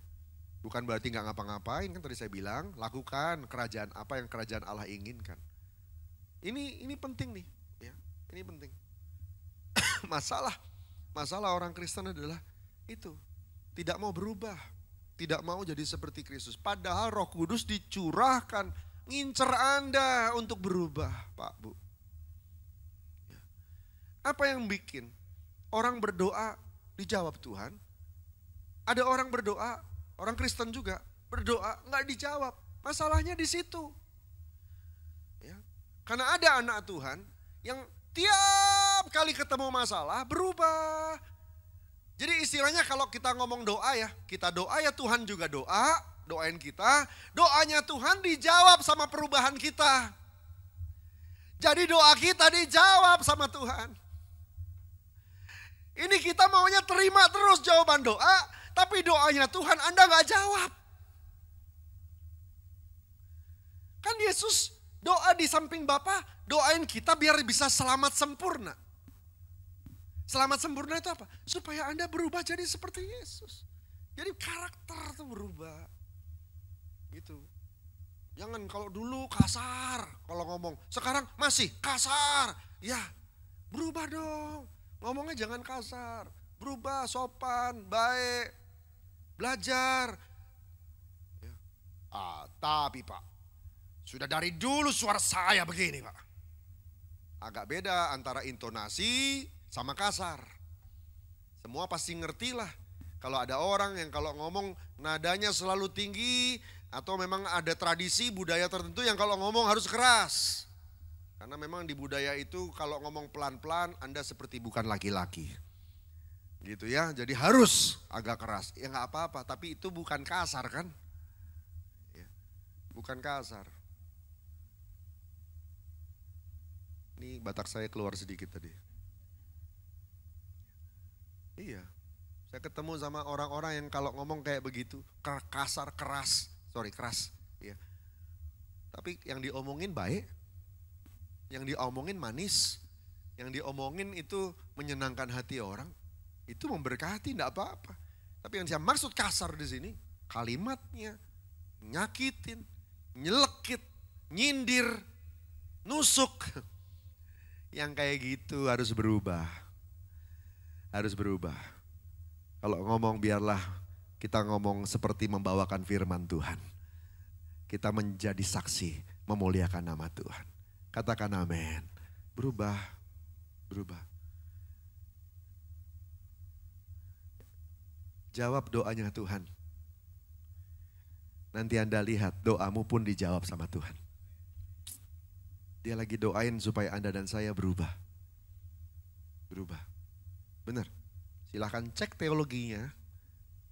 bukan berarti nggak ngapa-ngapain, kan tadi saya bilang lakukan kerajaan apa yang kerajaan Allah inginkan. Ini penting nih, ya, ini penting. Masalah orang Kristen adalah itu, tidak mau berubah, tidak mau jadi seperti Kristus. Padahal Roh Kudus dicurahkan, ngincer Anda untuk berubah, Pak, Bu. Ya. Apa yang bikin orang berdoa dijawab Tuhan? Ada orang berdoa, orang Kristen juga berdoa nggak dijawab. Masalahnya di situ. Ya. Karena ada anak Tuhan yang tiap kali ketemu masalah berubah. Jadi istilahnya kalau kita ngomong doa ya, kita doa ya Tuhan juga doa, doain kita. Doanya Tuhan dijawab sama perubahan kita. Jadi doa kita dijawab sama Tuhan. Ini kita maunya terima terus jawaban doa. Tapi doanya Tuhan Anda gak jawab. Kan Yesus doa di samping Bapa, doain kita biar bisa selamat sempurna. Selamat sempurna itu apa? Supaya Anda berubah jadi seperti Yesus. Jadi karakter itu berubah. Gitu. Jangan kalau dulu kasar kalau ngomong. Sekarang masih kasar. Ya berubah dong. Ngomongnya jangan kasar. Berubah, sopan, baik. Belajar. Ya. Tapi Pak, sudah dari dulu suara saya begini Pak. Agak beda antara intonasi sama kasar. Semua pasti ngerti lah. Kalau ada orang yang kalau ngomong nadanya selalu tinggi. Atau memang ada tradisi budaya tertentu yang kalau ngomong harus keras. Karena memang di budaya itu kalau ngomong pelan-pelan Anda seperti bukan laki-laki. Gitu ya, jadi harus agak keras. Ya nggak apa-apa, tapi itu bukan kasar kan? Ya, bukan kasar. Ini batak saya keluar sedikit tadi. Iya, saya ketemu sama orang-orang yang kalau ngomong kayak begitu, kasar, keras. Ya. Tapi yang diomongin baik, yang diomongin manis, yang diomongin itu menyenangkan hati orang. Itu memberkati, enggak apa-apa. Tapi yang saya maksud kasar di sini, kalimatnya nyakitin, nyelekit, nyindir, nusuk. Yang kayak gitu harus berubah. Harus berubah. Kalau ngomong biarlah kita ngomong seperti membawakan firman Tuhan. Kita menjadi saksi, memuliakan nama Tuhan. Katakan amin. Berubah. Jawab doanya Tuhan. Nanti Anda lihat doamu pun dijawab sama Tuhan. Dia lagi doain supaya Anda dan saya berubah. Benar. Silahkan cek teologinya.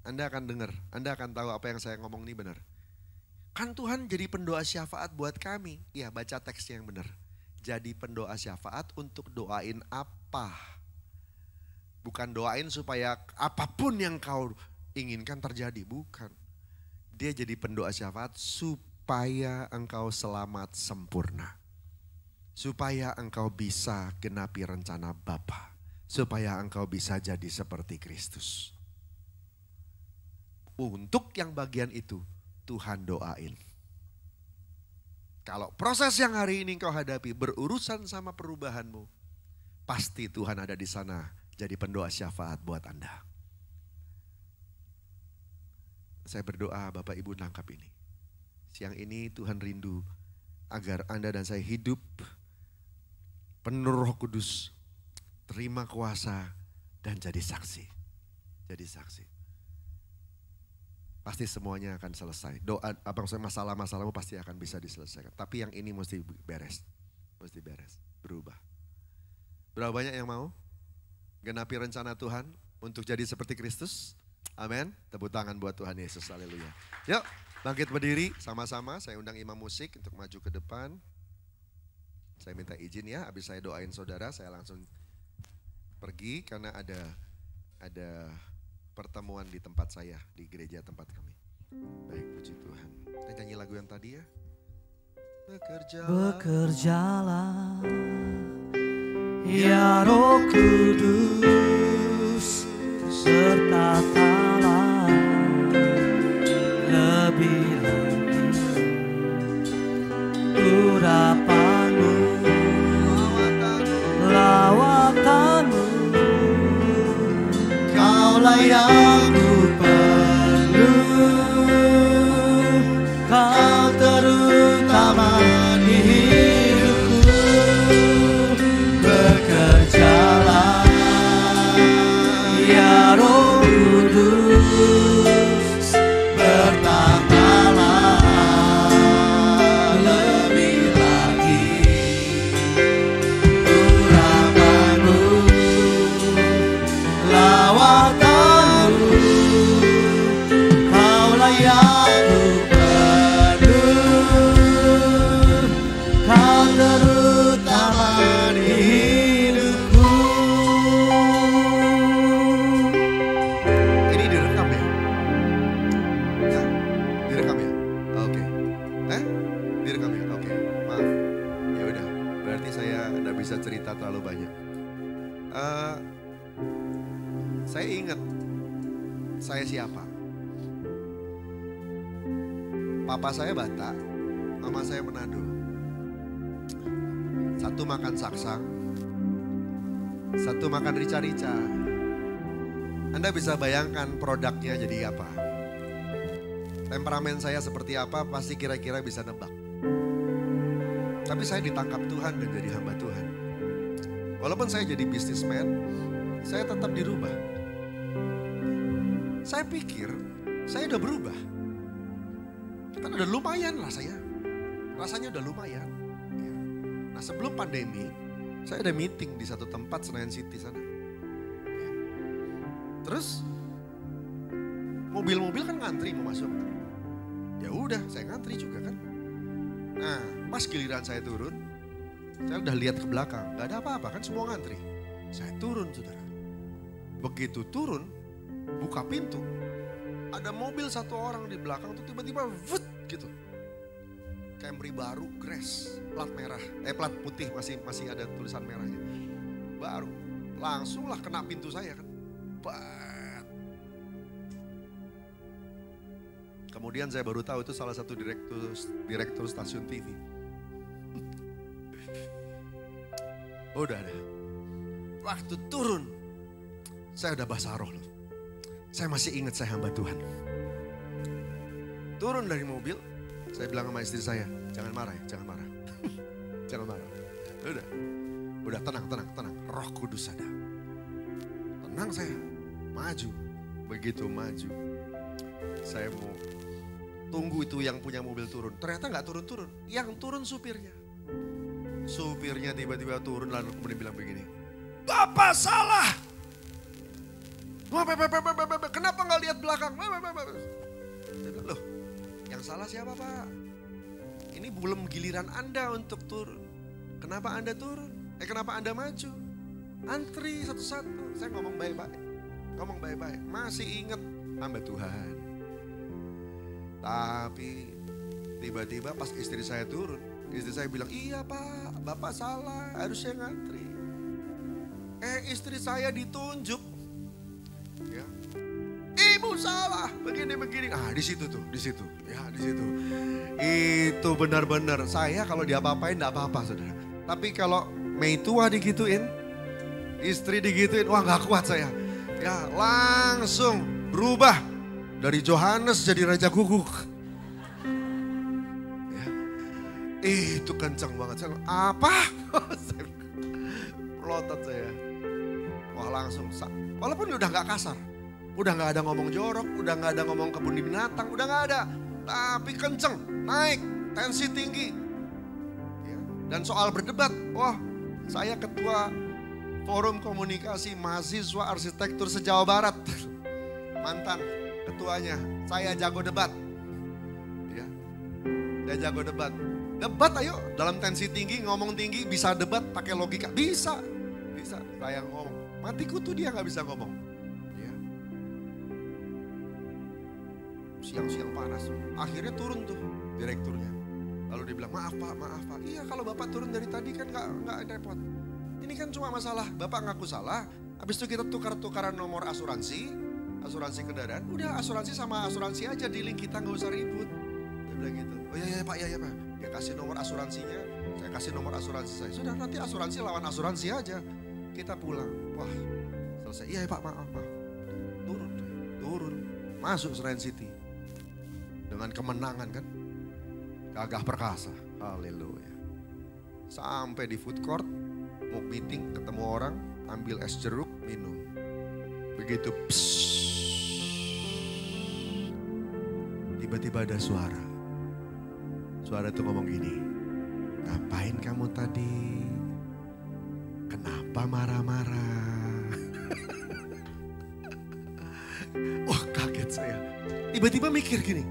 Anda akan dengar, Anda akan tahu apa yang saya ngomong ini benar. Kan Tuhan jadi pendoa syafaat buat kami. Iya, baca teksnya yang benar. Jadi pendoa syafaat untuk doain apa? Bukan doain supaya apapun yang kau inginkan terjadi, bukan. Dia jadi pendoa syafaat supaya engkau selamat sempurna. Supaya engkau bisa genapi rencana Bapa. Supaya engkau bisa jadi seperti Kristus. Untuk yang bagian itu Tuhan doain. Kalau proses yang hari ini engkau hadapi berurusan sama perubahanmu, pasti Tuhan ada di sana jadi pendoa syafaat buat Anda. Saya berdoa Bapak Ibu nangkap ini. Siang ini Tuhan rindu agar Anda dan saya hidup penuh Roh Kudus, terima kuasa dan jadi saksi. Jadi saksi. Pasti semuanya akan selesai. Doa, masalah-masalahmu pasti akan bisa diselesaikan. Tapi yang ini mesti beres. Mesti beres, berubah. Berapa banyak yang mau genapi rencana Tuhan untuk jadi seperti Kristus? Amin. Tepuk tangan buat Tuhan Yesus. Haleluya. Yuk, bangkit berdiri sama-sama. Saya undang imam musik untuk maju ke depan. Saya minta izin ya, habis saya doain saudara, saya langsung pergi karena ada pertemuan di tempat saya, di gereja tempat kami. Baik, puji Tuhan. Kita nyanyi lagu yang tadi ya. Bekerjalah, ya Roh Kudus, bertatalah lebih lagi urapanmu, lawatanmu, kaulah yang ku perlu, kau terutama di hidupku. Bekerjalah, ya Roh Kudus, bertambahlah lebih lagi urapanmu, lawatanmu, kaulah yang ku perlu, kau terutama di hidupku. Ini direkam ya? Ya, direkam ya? Oke. Direkam ya? Oke. Maaf. Ya udah, berarti saya enggak bisa cerita terlalu banyak. Saya ingat saya siapa. Papa saya Batak, mama saya Manado. Satu makan saksang, satu makan rica-rica. Anda bisa bayangkan produknya jadi apa. Temperamen saya seperti apa pasti kira-kira bisa nebak. Tapi saya ditangkap Tuhan dan jadi hamba Tuhan. Walaupun saya jadi businessman, saya tetap dirubah. Saya pikir saya udah berubah. Kan udah lumayan rasanya. Rasanya udah lumayan. Ya. Nah sebelum pandemi, saya ada meeting di satu tempat Senayan City sana. Ya. Terus mobil-mobil kan ngantri mau masuk. Ya udah, saya ngantri juga kan. Nah, pas giliran saya turun, saya udah lihat ke belakang, gak ada apa-apa kan semua ngantri. Saya turun saudara. Begitu turun, buka pintu, ada mobil satu orang di belakang tuh tiba-tiba vut gitu. Camry baru, Grace, plat merah, plat putih masih ada tulisan merahnya. Baru, langsung lah kena pintu saya kan. Bat. Kemudian saya baru tahu itu salah satu direktur stasiun TV. Udah ada. Waktu turun, saya udah basah roh loh. Saya masih ingat saya hamba Tuhan. Turun dari mobil, saya bilang sama istri saya, jangan marah ya, jangan marah. Jangan marah. Udah tenang. Roh Kudus ada. Tenang saya, maju. Begitu maju, saya mau tunggu itu yang punya mobil turun. Ternyata nggak turun-turun, yang turun supirnya. Supirnya tiba-tiba turun lalu kemudian bilang begini, Bapak salah. Kenapa nggak lihat belakang? Saya bilang, loh, yang salah siapa Pak? Ini belum giliran Anda untuk turun. Kenapa Anda turun? Kenapa Anda maju? Antri satu-satu. Saya ngomong baik-baik. Masih ingat hamba Tuhan. Tapi tiba-tiba pas istri saya turun, istri saya bilang, iya Pak, Bapak salah, harusnya ngantri. Istri saya ditunjuk. Ya. Ibu salah, begini. Di situ. Ya, di situ. Itu benar-benar, saya kalau diapa-apain enggak apa-apa saudara. Tapi kalau Mei tua digituin, istri digituin, wah gak kuat saya. Ya langsung berubah dari Johannes jadi Raja Guguk. Ya. Itu kencang banget. Saya apa? Pelotot saya. Wah langsung, walaupun udah gak kasar. Udah gak ada ngomong jorok, udah gak ada ngomong kebun binatang, udah gak ada. Tapi kenceng, naik, tensi tinggi. Ya. Dan soal berdebat, wah saya ketua Forum Komunikasi Mahasiswa Arsitektur se-Jawa Barat. Mantan ketuanya, saya jago debat. Ya. Saya jago debat. Debat ayo, dalam tensi tinggi, ngomong tinggi, bisa debat pakai logika. Bisa. Saya ngomong, mati kutu dia gak bisa ngomong. Ya. Siang-siang panas, akhirnya turun tuh direkturnya. Lalu dia bilang, maaf Pak. Iya kalau Bapak turun dari tadi kan gak repot. Ini kan cuma masalah Bapak ngaku salah, habis itu kita tukar-tukaran nomor asuransi kendaraan. Udah asuransi sama asuransi aja, dealing kita gak usah ribut. Dia bilang gitu, oh iya Pak. Dia kasih nomor asuransinya, saya kasih nomor asuransi saya. Sudah nanti asuransi lawan asuransi aja, kita pulang. Wah selesai, iya Pak maaf. Turun, masuk Senayan City. Dengan kemenangan kan, gagah perkasa, haleluya. Sampai di food court, mau meeting, ketemu orang, ambil es jeruk, minum. Begitu, tiba-tiba ada suara. Suara itu ngomong gini, ngapain kamu tadi? Kenapa marah-marah? Wah kaget saya. Tiba-tiba mikir gini,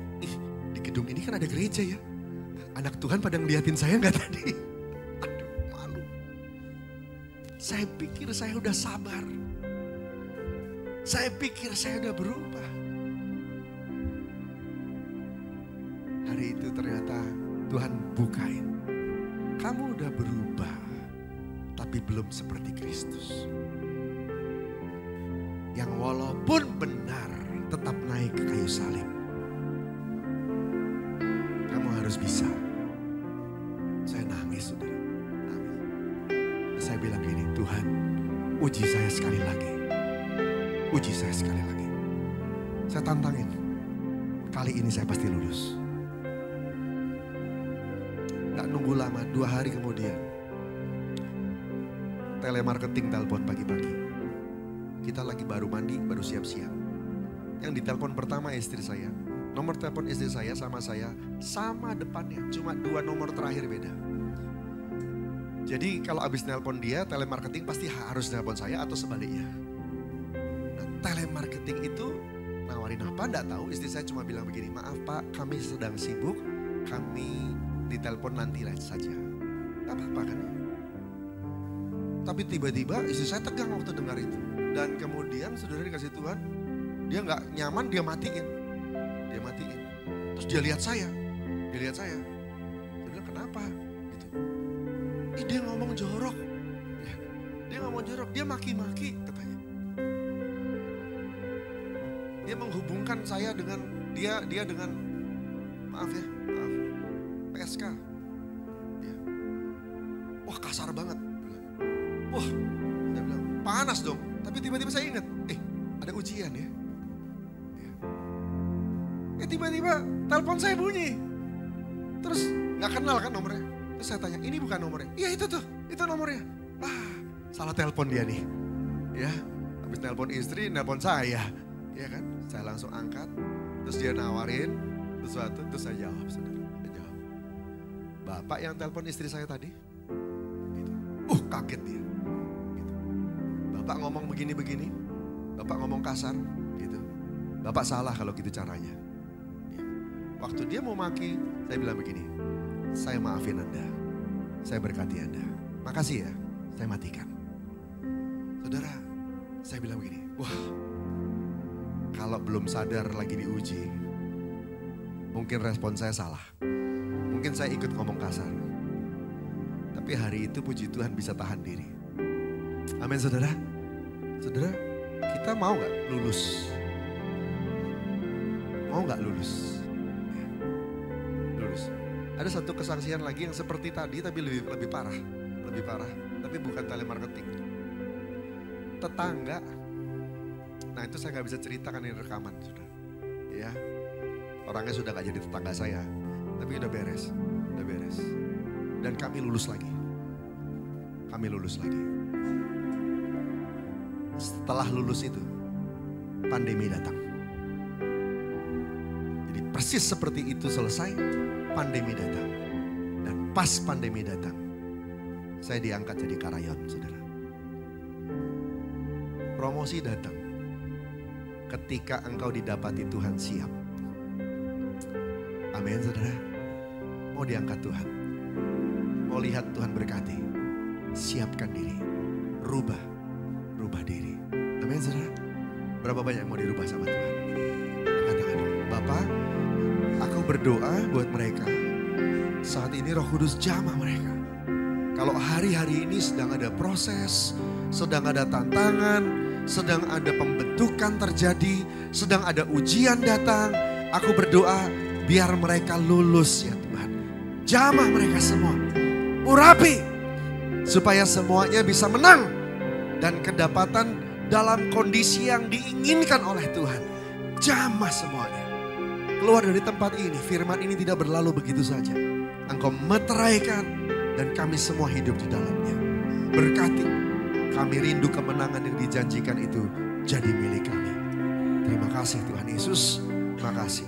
di gedung ini kan ada gereja ya. Anak Tuhan pada ngeliatin saya nggak tadi? Aduh malu. Saya pikir saya udah sabar. Saya pikir saya udah berubah. Hari itu ternyata Tuhan bukain. Kamu udah berubah, tapi belum seperti Kristus. Yang walaupun benar tetap naik ke kayu salib. Kamu harus bisa. Saya nangis saudara. Nangis. Saya bilang gini, Tuhan uji saya sekali lagi. Uji saya sekali lagi. Saya tantangin. Kali ini saya pasti lulus. Gak nunggu lama, 2 hari kemudian. Telemarketing telepon pagi-pagi. Kita lagi baru mandi, baru siap-siap. Yang ditelepon pertama istri saya. Nomor telepon istri saya sama depannya. Cuma 2 nomor terakhir beda. Jadi kalau abis nelpon dia, telemarketing pasti harus nelpon saya atau sebaliknya. Nah, telemarketing itu nawarin apa enggak tahu. Istri saya cuma bilang begini, maaf Pak kami sedang sibuk, kami ditelepon nanti saja. Gak apa-apa kan ya. Tapi tiba-tiba istri saya tegang waktu dengar itu. Dan kemudian saudara dikasih Tuhan, dia gak nyaman, dia matiin. Terus dia lihat saya. Dia bilang kenapa? Gitu. Dia ngomong jorok. Dia maki-maki katanya. Dia menghubungkan saya dengan dia dengan maaf PSK. Ya. Wah kasar banget. Wah, saya bilang panas dong. Tapi tiba-tiba saya ingat, ada ujian ya. Tiba-tiba telepon saya bunyi. Terus nggak kenal kan nomornya. Terus saya tanya, ini bukan nomornya. Iya itu tuh, itu nomornya. Salah telepon dia nih. Ya, habis telepon istri, telepon saya. Ya kan, saya langsung angkat. Terus dia nawarin sesuatu, terus saya jawab, saudara. Saya jawab. Bapak yang telepon istri saya tadi. Gitu. Kaget dia. Gitu. Bapak ngomong begini-begini. Bapak ngomong kasar. Gitu. Bapak salah kalau gitu caranya. Waktu dia mau maki, saya bilang begini, saya maafin Anda, saya berkati Anda. Makasih ya, saya matikan. Saudara, saya bilang begini, wah, kalau belum sadar lagi diuji, mungkin respon saya salah. Mungkin saya ikut ngomong kasar. Tapi hari itu puji Tuhan bisa tahan diri. Amin saudara. Saudara, kita mau gak lulus? Mau gak lulus? Ada satu kesaksian lagi yang seperti tadi tapi lebih parah. Lebih parah, tapi bukan telemarketing. Tetangga. Nah itu saya gak bisa ceritakan ini rekaman sudah. Ya, orangnya sudah gak jadi tetangga saya. Tapi udah beres, udah beres. Dan kami lulus lagi. Kami lulus lagi. Setelah lulus itu, pandemi datang. Jadi persis seperti itu selesai, pandemi datang. Dan pas pandemi datang, saya diangkat jadi karyawan, saudara. Promosi datang ketika engkau didapati Tuhan siap. Amin, saudara. Mau diangkat Tuhan, mau lihat Tuhan berkati, siapkan diri, rubah diri. Amin, saudara. Berapa banyak mau dirubah sama Tuhan? Angkat tangan dulu. Bapak, aku berdoa buat mereka. Saat ini Roh Kudus jamah mereka. Kalau hari-hari ini sedang ada proses, sedang ada tantangan, sedang ada pembentukan terjadi, sedang ada ujian datang, aku berdoa biar mereka lulus ya Tuhan. Jamah mereka semua, urapi supaya semuanya bisa menang dan kedapatan dalam kondisi yang diinginkan oleh Tuhan. Jamah semuanya. Keluar dari tempat ini, firman ini tidak berlalu begitu saja. Engkau meteraikan dan kami semua hidup di dalamnya. Berkati, kami rindu kemenangan yang dijanjikan itu jadi milik kami. Terima kasih Tuhan Yesus, terima kasih.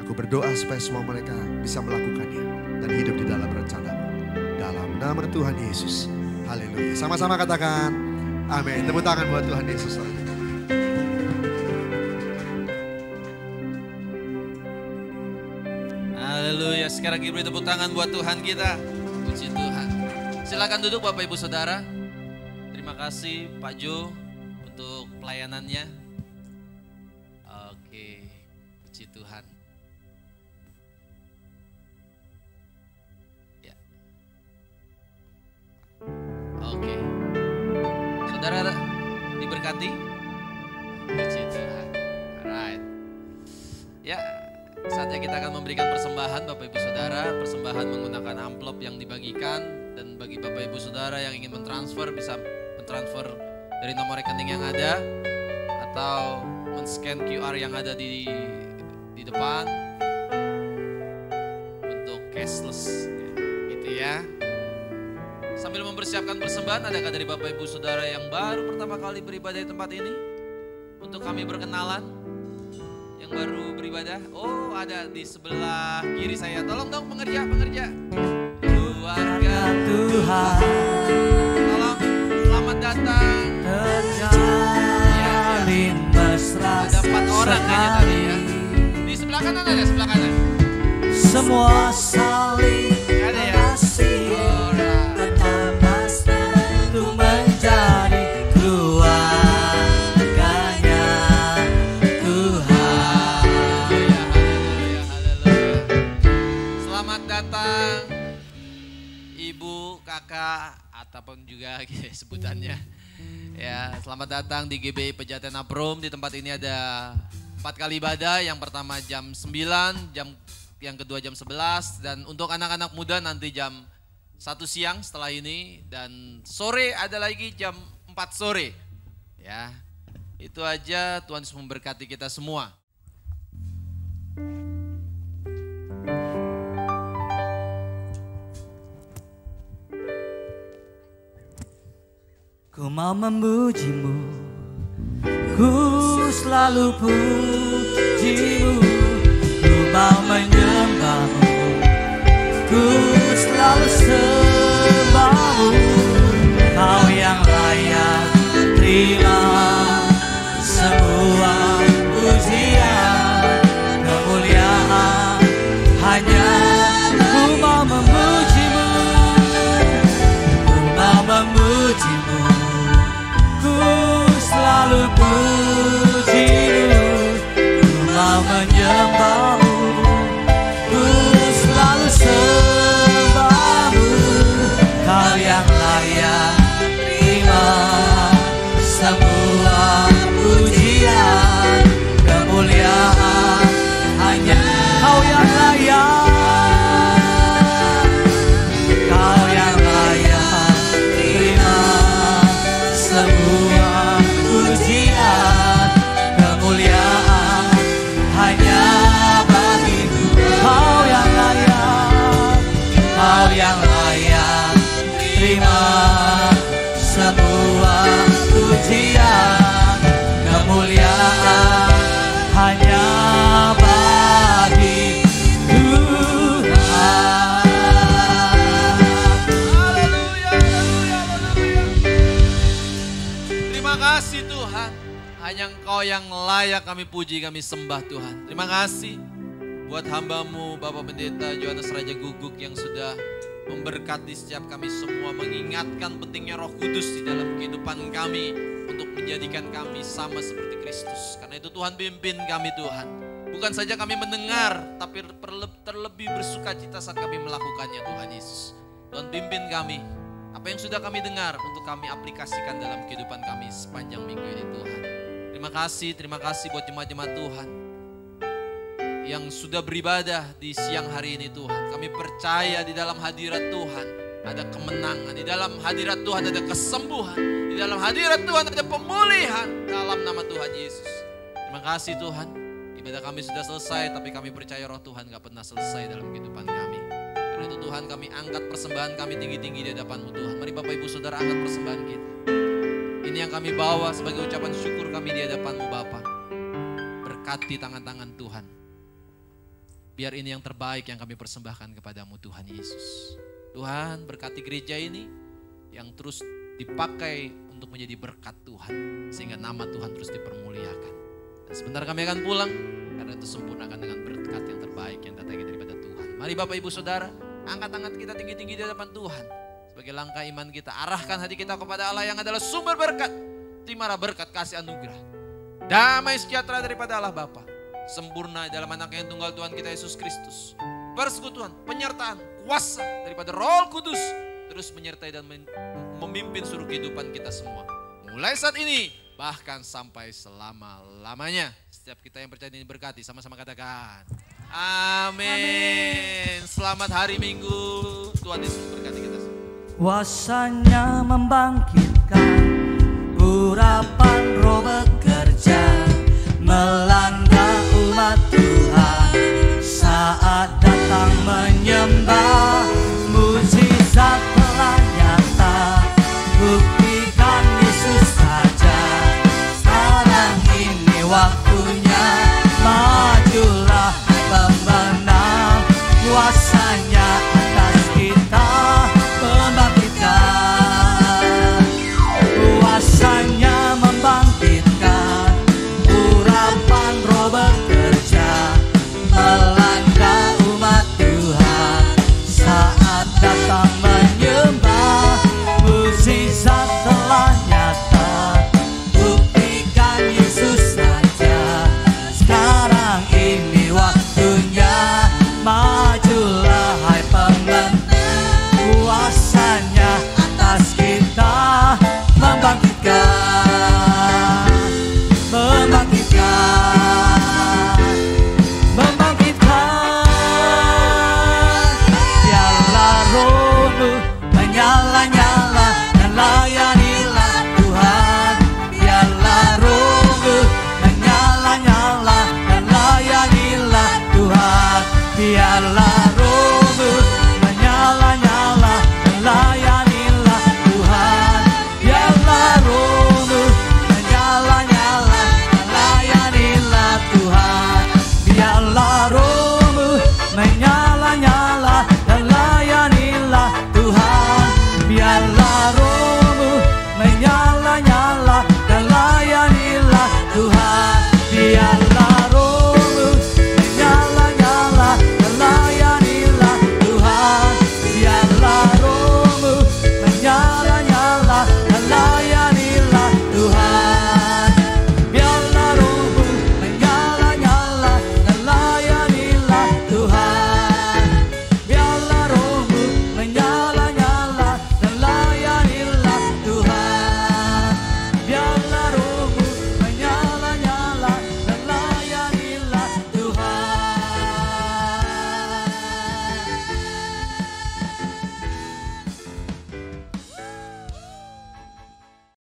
Aku berdoa supaya semua mereka bisa melakukannya dan hidup di dalam rencana-Mu. Dalam nama Tuhan Yesus, haleluya. Sama-sama katakan, amin. Tepuk tangan buat Tuhan Yesus. Haleluya, sekali lagi beri tepuk tangan buat Tuhan kita. Puji Tuhan. Silakan duduk Bapak Ibu Saudara. Terima kasih Pak Jo untuk pelayanannya. Oke, puji Tuhan. Ya. Oke. Saudara diberkati. Puji Tuhan. Alright. Ya. Saatnya kita akan memberikan persembahan Bapak Ibu Saudara. Persembahan menggunakan amplop yang dibagikan. Dan bagi Bapak Ibu Saudara yang ingin mentransfer, bisa mentransfer dari nomor rekening yang ada. Atau men-scan QR yang ada di depan. Untuk cashless gitu ya. Sambil mempersiapkan persembahan, adakah dari Bapak Ibu Saudara yang baru pertama kali beribadah di tempat ini? Untuk kami berkenalan. Yang baru beribadah, oh ada di sebelah kiri saya. Tolong dong pengerja. Keluarga Tuhan, tolong selamat datang. Terjalin mesra. Ada 4 orang kayaknya tadi ya. Di sebelah kanan ada, sebelah kanan. Semua saling kasih. Kakak ataupun juga sebutannya ya, selamat datang di GBI Pejaten Aprum. Di tempat ini ada 4 kali ibadah. Yang pertama jam 9, yang kedua jam 11, dan untuk anak-anak muda nanti jam 1 siang setelah ini, dan sore ada lagi jam 4 sore ya. Itu aja, Tuhan Yesus memberkati kita semua. Ku mau memujimu, ku selalu pujimu. Ku mau menyembahmu, ku selalu sembahmu. Kau yang layak terima semua pujian, kemuliaan. Hanya ku mau memujimu, ku mau memujimu, ku selalu pujimu. Ku mau menyembahmu, ku selalu sembahmu. Kau yang layak terima semua pujian, kemuliaan. Hanya Kau yang layak, Kau yang layak terima semua pujian, kemuliaan. Hanya bagimu. Kau yang layak, Kau yang layak terima semua pujian, kemuliaan. Hanya bagi Tuhan. Terima kasih Tuhan. Hanya Engkau yang layak kami puji, kami sembah Tuhan. Terima kasih buat hamba-Mu Bapak Pendeta Johannes Raja Guguk yang sudah memberkati setiap kami semua, mengingatkan pentingnya Roh Kudus di dalam kehidupan kami untuk menjadikan kami sama seperti Kristus. Karena itu Tuhan pimpin kami Tuhan. Bukan saja kami mendengar, tapi terlebih bersuka cita saat kami melakukannya Tuhan Yesus. Tuhan pimpin kami. Apa yang sudah kami dengar untuk kami aplikasikan dalam kehidupan kami sepanjang minggu ini Tuhan. Terima kasih buat jemaat-jemaat Tuhan yang sudah beribadah di siang hari ini Tuhan. Kami percaya di dalam hadirat Tuhan ada kemenangan, di dalam hadirat Tuhan ada kesembuhan, di dalam hadirat Tuhan ada pemulihan dalam nama Tuhan Yesus. Terima kasih Tuhan, ibadah kami sudah selesai, tapi kami percaya Roh Tuhan gak pernah selesai dalam kehidupan kami. Karena itu Tuhan, kami angkat persembahan kami tinggi-tinggi di hadapan-Mu Tuhan. Mari Bapak Ibu Saudara angkat persembahan kita. Ini yang kami bawa sebagai ucapan syukur kami di hadapan-Mu Bapa. Berkati tangan-tangan Tuhan. Biar ini yang terbaik yang kami persembahkan kepadamu Tuhan Yesus. Tuhan berkati gereja ini yang terus dipakai untuk menjadi berkat Tuhan. Sehingga nama Tuhan terus dipermuliakan. Dan sebentar kami akan pulang. Karena itu sempurnakan dengan berkat yang terbaik yang datangnya daripada Tuhan. Mari Bapak Ibu Saudara, angkat tangan kita tinggi-tinggi di hadapan Tuhan. Sebagai langkah iman kita, arahkan hati kita kepada Allah yang adalah sumber berkat. Terimalah berkat kasih anugerah. Damai sejahtera daripada Allah Bapa. Sempurna dalam anak yang tunggal Tuhan kita Yesus Kristus. Persekutuan, penyertaan, kuasa daripada Roh Kudus terus menyertai dan memimpin seluruh kehidupan kita semua. Mulai saat ini, bahkan sampai selama-lamanya. Setiap kita yang percaya ini berkati, sama-sama katakan. Amin. Selamat hari Minggu. Tuhan Yesus berkati kita semua. Kuasanya membangkitkan urapan